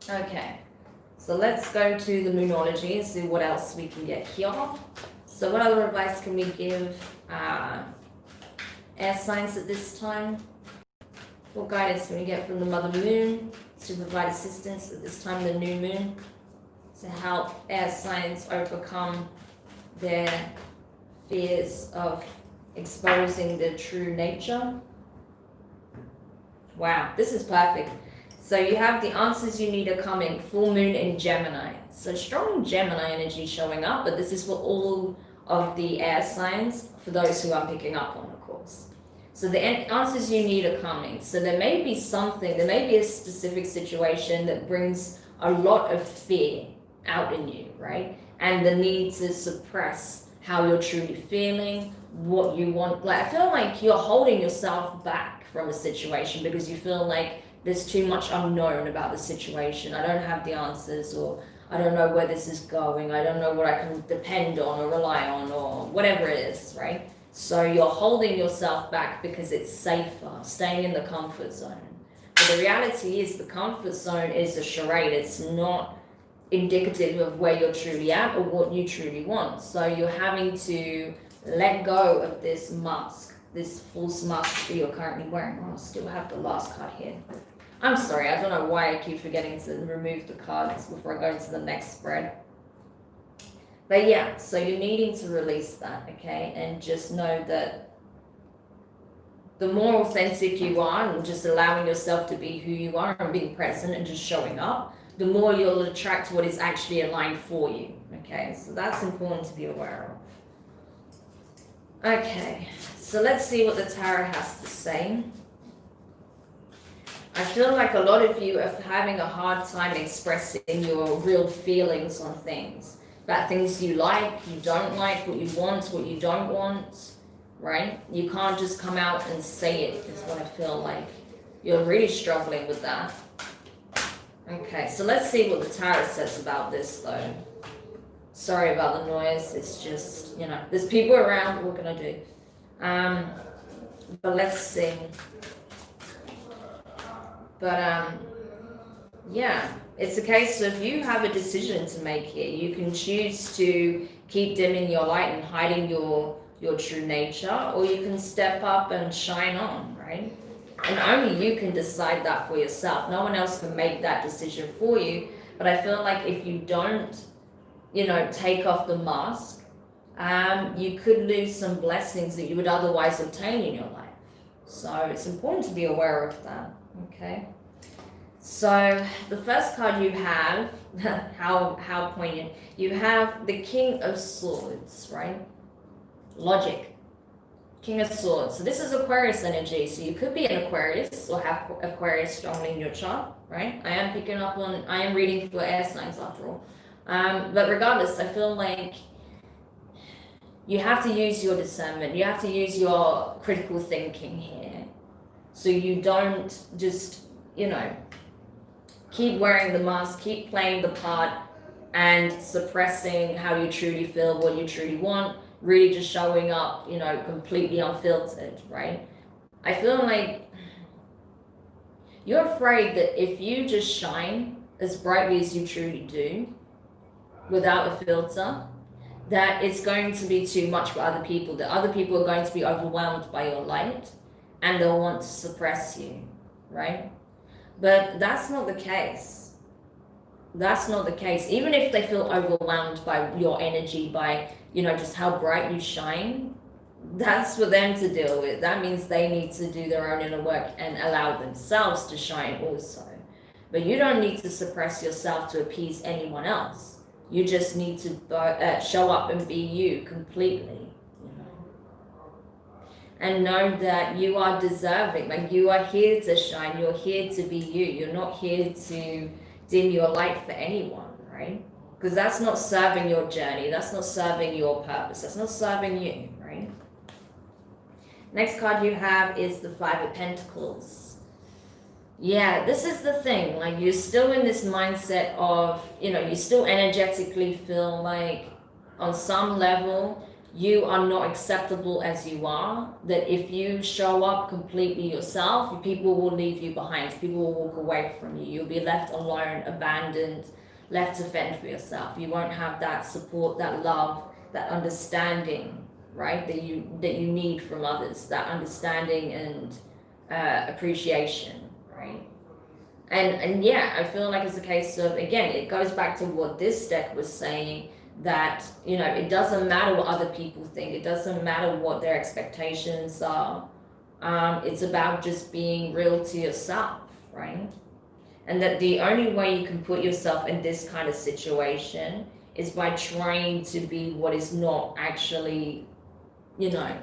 [SPEAKER 1] Okay, so let's go to the Moonology and see what else we can get here. So what other advice can we give air signs at this time? What guidance can we get from the Mother Moon to provide assistance at this time, the new moon, to help air signs overcome their fears of exposing their true nature? Wow, this is perfect. So you have the answers you need are coming. Full moon in Gemini. So strong Gemini energy showing up, but this is for all of the air signs, for those who I'm picking up on, of course. So the answers you need are coming. So there may be something, there may be a specific situation that brings a lot of fear out in you, right? And the need to suppress how you're truly feeling, what you want. Like, I feel like you're holding yourself back from a situation because you feel like there's too much unknown about the situation. I don't have the answers, or I don't know where this is going. I don't know what I can depend on or rely on, or whatever it is, right? So you're holding yourself back because it's safer, staying in the comfort zone. But the reality is the comfort zone is a charade. It's not indicative of where you're truly at or what you truly want. So you're having to let go of this mask this false mask that you're currently wearing. Oh, I still have the last card here. I'm sorry, I don't know why I keep forgetting to remove the cards before I go into the next spread. But yeah, so you're needing to release that, okay? And just know that the more authentic you are and just allowing yourself to be who you are and being present and just showing up, the more you'll attract what is actually aligned for you, okay? So that's important to be aware of. Okay, so let's see what the tarot has to say. I feel like a lot of you are having a hard time expressing your real feelings on things. About things you like, you don't like, what you want, what you don't want, right? You can't just come out and say it, is what I feel like. You're really struggling with that. Okay, so let's see what the tarot says about this though. Sorry about the noise, it's just, you know, there's people around, what can I do? But let's see. But yeah, it's a case of you have a decision to make here. You can choose to keep dimming your light and hiding your true nature, or you can step up and shine on, right? And only you can decide that for yourself. No one else can make that decision for you. But I feel like if you don't, you know, take off the mask, you could lose some blessings that you would otherwise obtain in your life. So it's important to be aware of that. Okay, so the first card you have, how poignant, you have the King of Swords, right? Logic, King of Swords. So this is Aquarius energy, so you could be an Aquarius or have Aquarius strongly in your chart, right? I am reading for air signs after all. But regardless, I feel like you have to use your discernment, you have to use your critical thinking here. So you don't just, you know, keep wearing the mask, keep playing the part and suppressing how you truly feel, what you truly want, really just showing up, you know, completely unfiltered, right? I feel like you're afraid that if you just shine as brightly as you truly do, without a filter, that it's going to be too much for other people, that other people are going to be overwhelmed by your light and they'll want to suppress you, right? But that's not the case. That's not the case. Even if they feel overwhelmed by your energy, by, you know, just how bright you shine, that's for them to deal with. That means they need to do their own inner work and allow themselves to shine also. But you don't need to suppress yourself to appease anyone else. You just need to show up and be you completely. And know that you are deserving, like you are here to shine, you're here to be you. You're not here to dim your light for anyone, right? Because that's not serving your journey, that's not serving your purpose, that's not serving you, right? Next card you have is the Five of Pentacles. Yeah, this is the thing, like you're still in this mindset of, you know, you still energetically feel like on some level, you are not acceptable as you are, that if you show up completely yourself, people will leave you behind, people will walk away from you, you'll be left alone, abandoned, left to fend for yourself. You won't have that support, that love, that understanding, right, that you need from others, that understanding and appreciation, right? And yeah, I feel like it's a case of, again, it goes back to what this deck was saying, that, you know, it doesn't matter what other people think, it doesn't matter what their expectations are, it's about just being real to yourself, right? And that the only way you can put yourself in this kind of situation is by trying to be what is not actually, you know,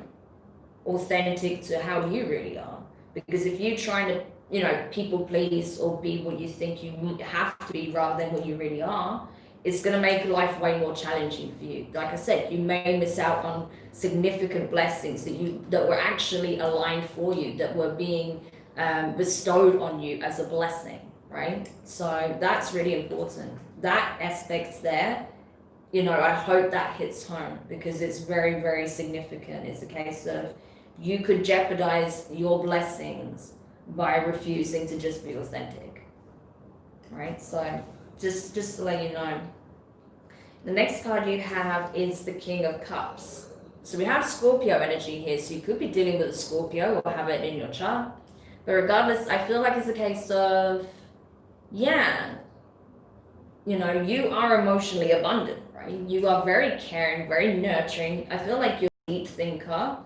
[SPEAKER 1] authentic to how you really are. Because if you're trying to, you know, people please or be what you think you have to be rather than what you really are, it's going to make life way more challenging for you. Like I said, you may miss out on significant blessings that were actually aligned for you, that were being bestowed on you as a blessing, right? So that's really important. That aspect's there. You know, I hope that hits home because it's very, very significant. It's a case of you could jeopardize your blessings by refusing to just be authentic, right? So just to let you know. The next card you have is the King of Cups. So we have Scorpio energy here. So you could be dealing with a Scorpio or have it in your chart. But regardless, I feel like it's a case of, yeah, you know, you are emotionally abundant, right? You are very caring, very nurturing. I feel like you're a deep thinker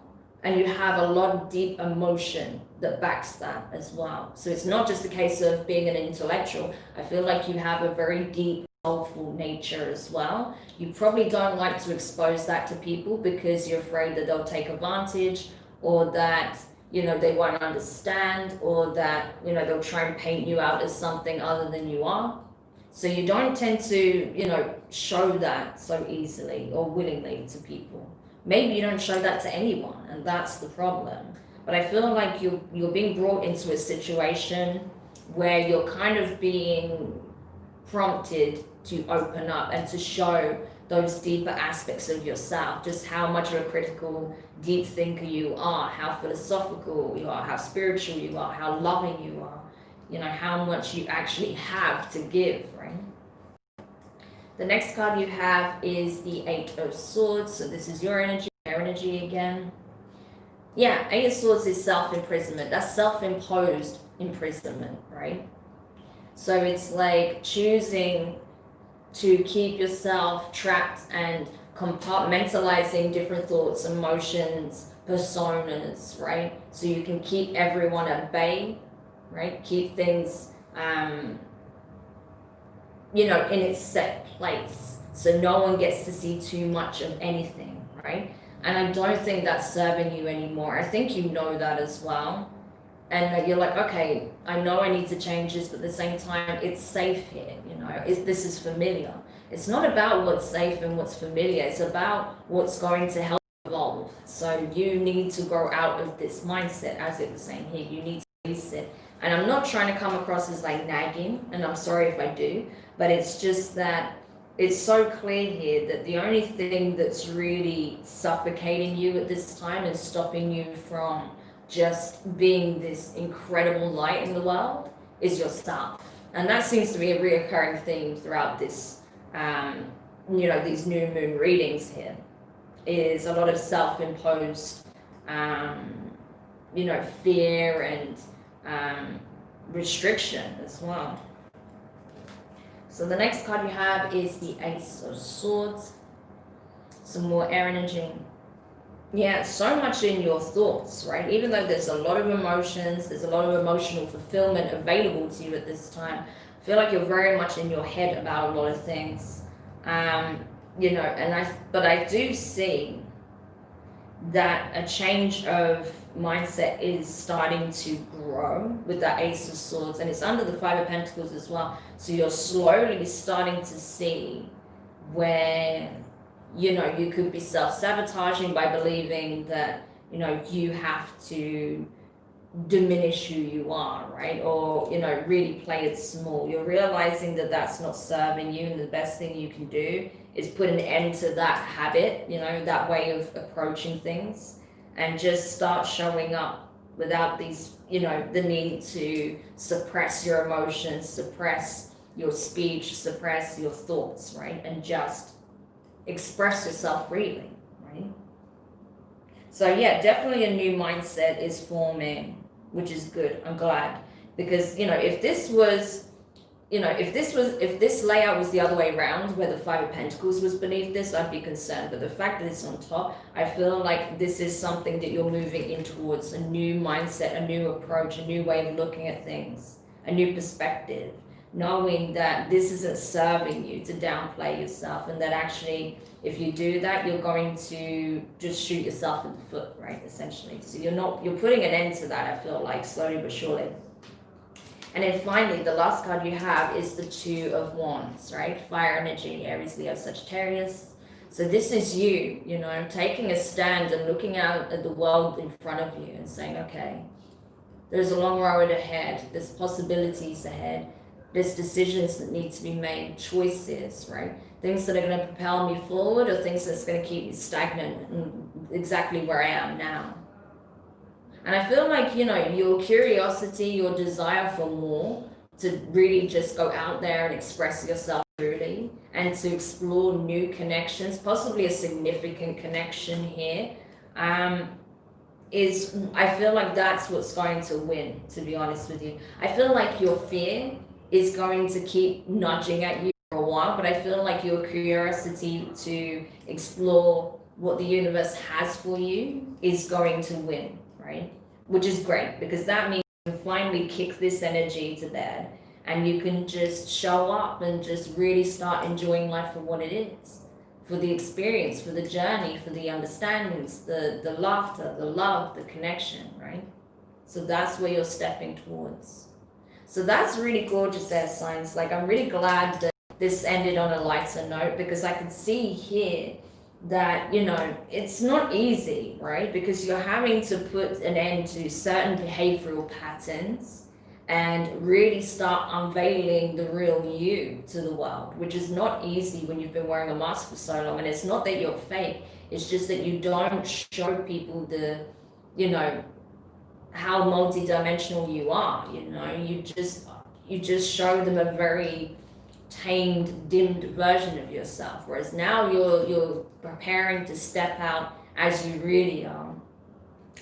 [SPEAKER 1] and you have a lot of deep emotion that backs that as well. So it's not just a case of being an intellectual. I feel like you have a very deep, soulful nature as well. You probably don't like to expose that to people because you're afraid that they'll take advantage, or that, you know, they won't understand, or that, you know, they'll try and paint you out as something other than you are. So you don't tend to, you know, show that so easily or willingly to people. Maybe you don't show that to anyone, and that's the problem. But I feel like you're being brought into a situation where you're kind of being prompted to open up and to show those deeper aspects of yourself, just how much of a critical, deep thinker you are, how philosophical you are, how spiritual you are, how loving you are, you know, how much you actually have to give, right? The next card you have is the Eight of Swords. So this is your energy, their energy again. Yeah, Eight of Swords is self-imprisonment. That's self-imposed imprisonment, right? So it's like choosing to keep yourself trapped and compartmentalizing different thoughts, emotions, personas, right? So you can keep everyone at bay, right? Keep things, you know, in its set place. So no one gets to see too much of anything, right? And I don't think that's serving you anymore. I think you know that as well. And you're like, okay, I know I need to change this, but at the same time, it's safe here, you know, this is familiar. It's not about what's safe and what's familiar. It's about what's going to help evolve. So you need to grow out of this mindset, as it was saying here. You need to release it. And I'm not trying to come across as like nagging, and I'm sorry if I do, but it's just that it's so clear here that the only thing that's really suffocating you at this time and stopping you from just being this incredible light in the world is yourself. And that seems to be a reoccurring theme throughout this, you know, these new moon readings here, is a lot of self-imposed, you know, fear and restriction as well. So the next card you have is the Ace of Swords. Some more air energy. Yeah, so much in your thoughts, right? Even though there's a lot of emotions, there's a lot of emotional fulfillment available to you at this time, I feel like you're very much in your head about a lot of things. You know, but I do see that a change of mindset is starting to grow with that Ace of Swords, and it's under the Five of Pentacles as well. So you're slowly starting to see where, you know, you could be self-sabotaging by believing that, you know, you have to diminish who you are, right? Or, you know, really play it small. You're realizing that that's not serving you, and the best thing you can do is put an end to that habit, you know, that way of approaching things, and just start showing up without these, you know, the need to suppress your emotions, suppress your speech, suppress your thoughts, right? And just express yourself freely, right? So yeah, definitely a new mindset is forming, which is good. I'm glad, because, you know, if this was, you know, if this layout was the other way around, where the Five of Pentacles was beneath this, I'd be concerned. But the fact that it's on top, I feel like this is something that you're moving in towards, a new mindset, a new approach, a new way of looking at things, a new perspective, knowing that this isn't serving you to downplay yourself, and that actually, if you do that, you're going to just shoot yourself in the foot, right, essentially. So you're putting an end to that, I feel like, slowly but surely. And then finally, the last card you have is the Two of Wands, right? Fire energy, Aries, Leo, Sagittarius. So this is you, you know, taking a stand and looking out at the world in front of you and saying, okay, there's a long road ahead, there's possibilities ahead, there's decisions that need to be made, choices, right? Things that are going to propel me forward, or things that's going to keep me stagnant and exactly where I am now. And I feel like, you know, your curiosity, your desire for more, to really just go out there and express yourself truly, and to explore new connections, possibly a significant connection here, I feel like that's what's going to win, to be honest with you. I feel like your fear is going to keep nudging at you for a while, but I feel like your curiosity to explore what the universe has for you is going to win, right? Which is great, because that means you can finally kick this energy to bed and you can just show up and just really start enjoying life for what it is. For the experience, for the journey, for the understandings, the laughter, the love, the connection, right? So that's where you're stepping towards. So that's really gorgeous there, signs. Like, I'm really glad that this ended on a lighter note, because I can see here that, you know, it's not easy, right? Because you're having to put an end to certain behavioral patterns and really start unveiling the real you to the world, which is not easy when you've been wearing a mask for so long. And it's not that you're fake, it's just that you don't show people the, you know, how multidimensional you are. You know, you just show them a very tamed, dimmed version of yourself, whereas now you're preparing to step out as you really are.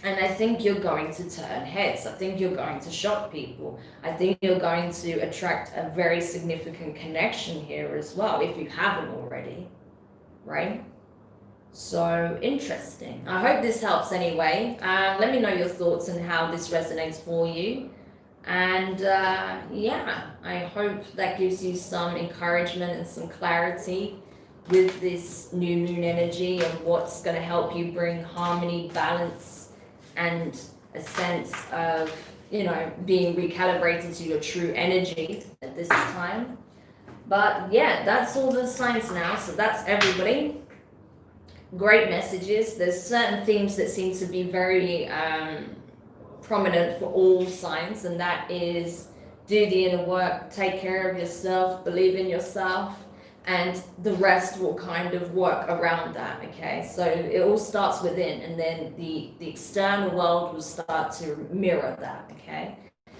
[SPEAKER 1] And I think you're going to turn heads. I think you're going to shock people. I think you're going to attract a very significant connection here as well, if you haven't already, right? So interesting. I hope this helps anyway. Let me know your thoughts and how this resonates for you. And yeah, I hope that gives you some encouragement and some clarity with this new moon energy and what's going to help you bring harmony, balance, and a sense of, you know, being recalibrated to your true energy at this time. But yeah, that's all the signs now. So that's everybody. Great messages. There's certain themes that seem to be very prominent for all signs, and that is do the inner work, take care of yourself, believe in yourself, and the rest will kind of work around that. Okay, so it all starts within, and then the external world will start to mirror that. Okay,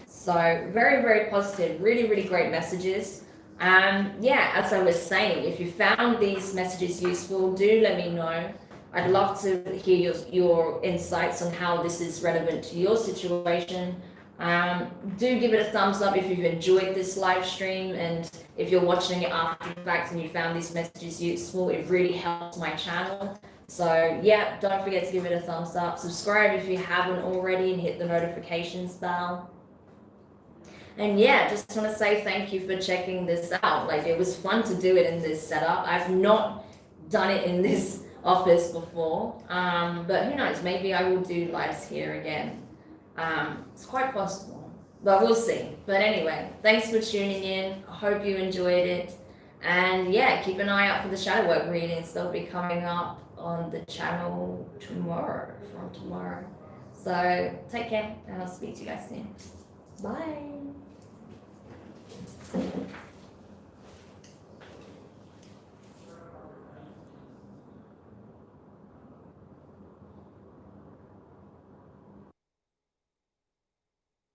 [SPEAKER 1] so very, very positive, really, really great messages. Yeah, as I was saying, if you found these messages useful, do let me know. I'd love to hear your insights on how this is relevant to your situation. Do give it a thumbs up if you've enjoyed this live stream, and if you're watching it after the fact and you found these messages useful, it really helps my channel. So yeah, don't forget to give it a thumbs up. Subscribe if you haven't already, and hit the notifications bell. And yeah, just want to say thank you for checking this out. Like, it was fun to do it in this setup. I've not done it in this office before, but who knows, maybe I will do lives here again. It's quite possible, but we'll see. But anyway, thanks for tuning in. I hope you enjoyed it. And yeah, keep an eye out for the shadow work readings. They'll be coming up on the channel from tomorrow. So take care, and I'll speak to you guys soon. Bye.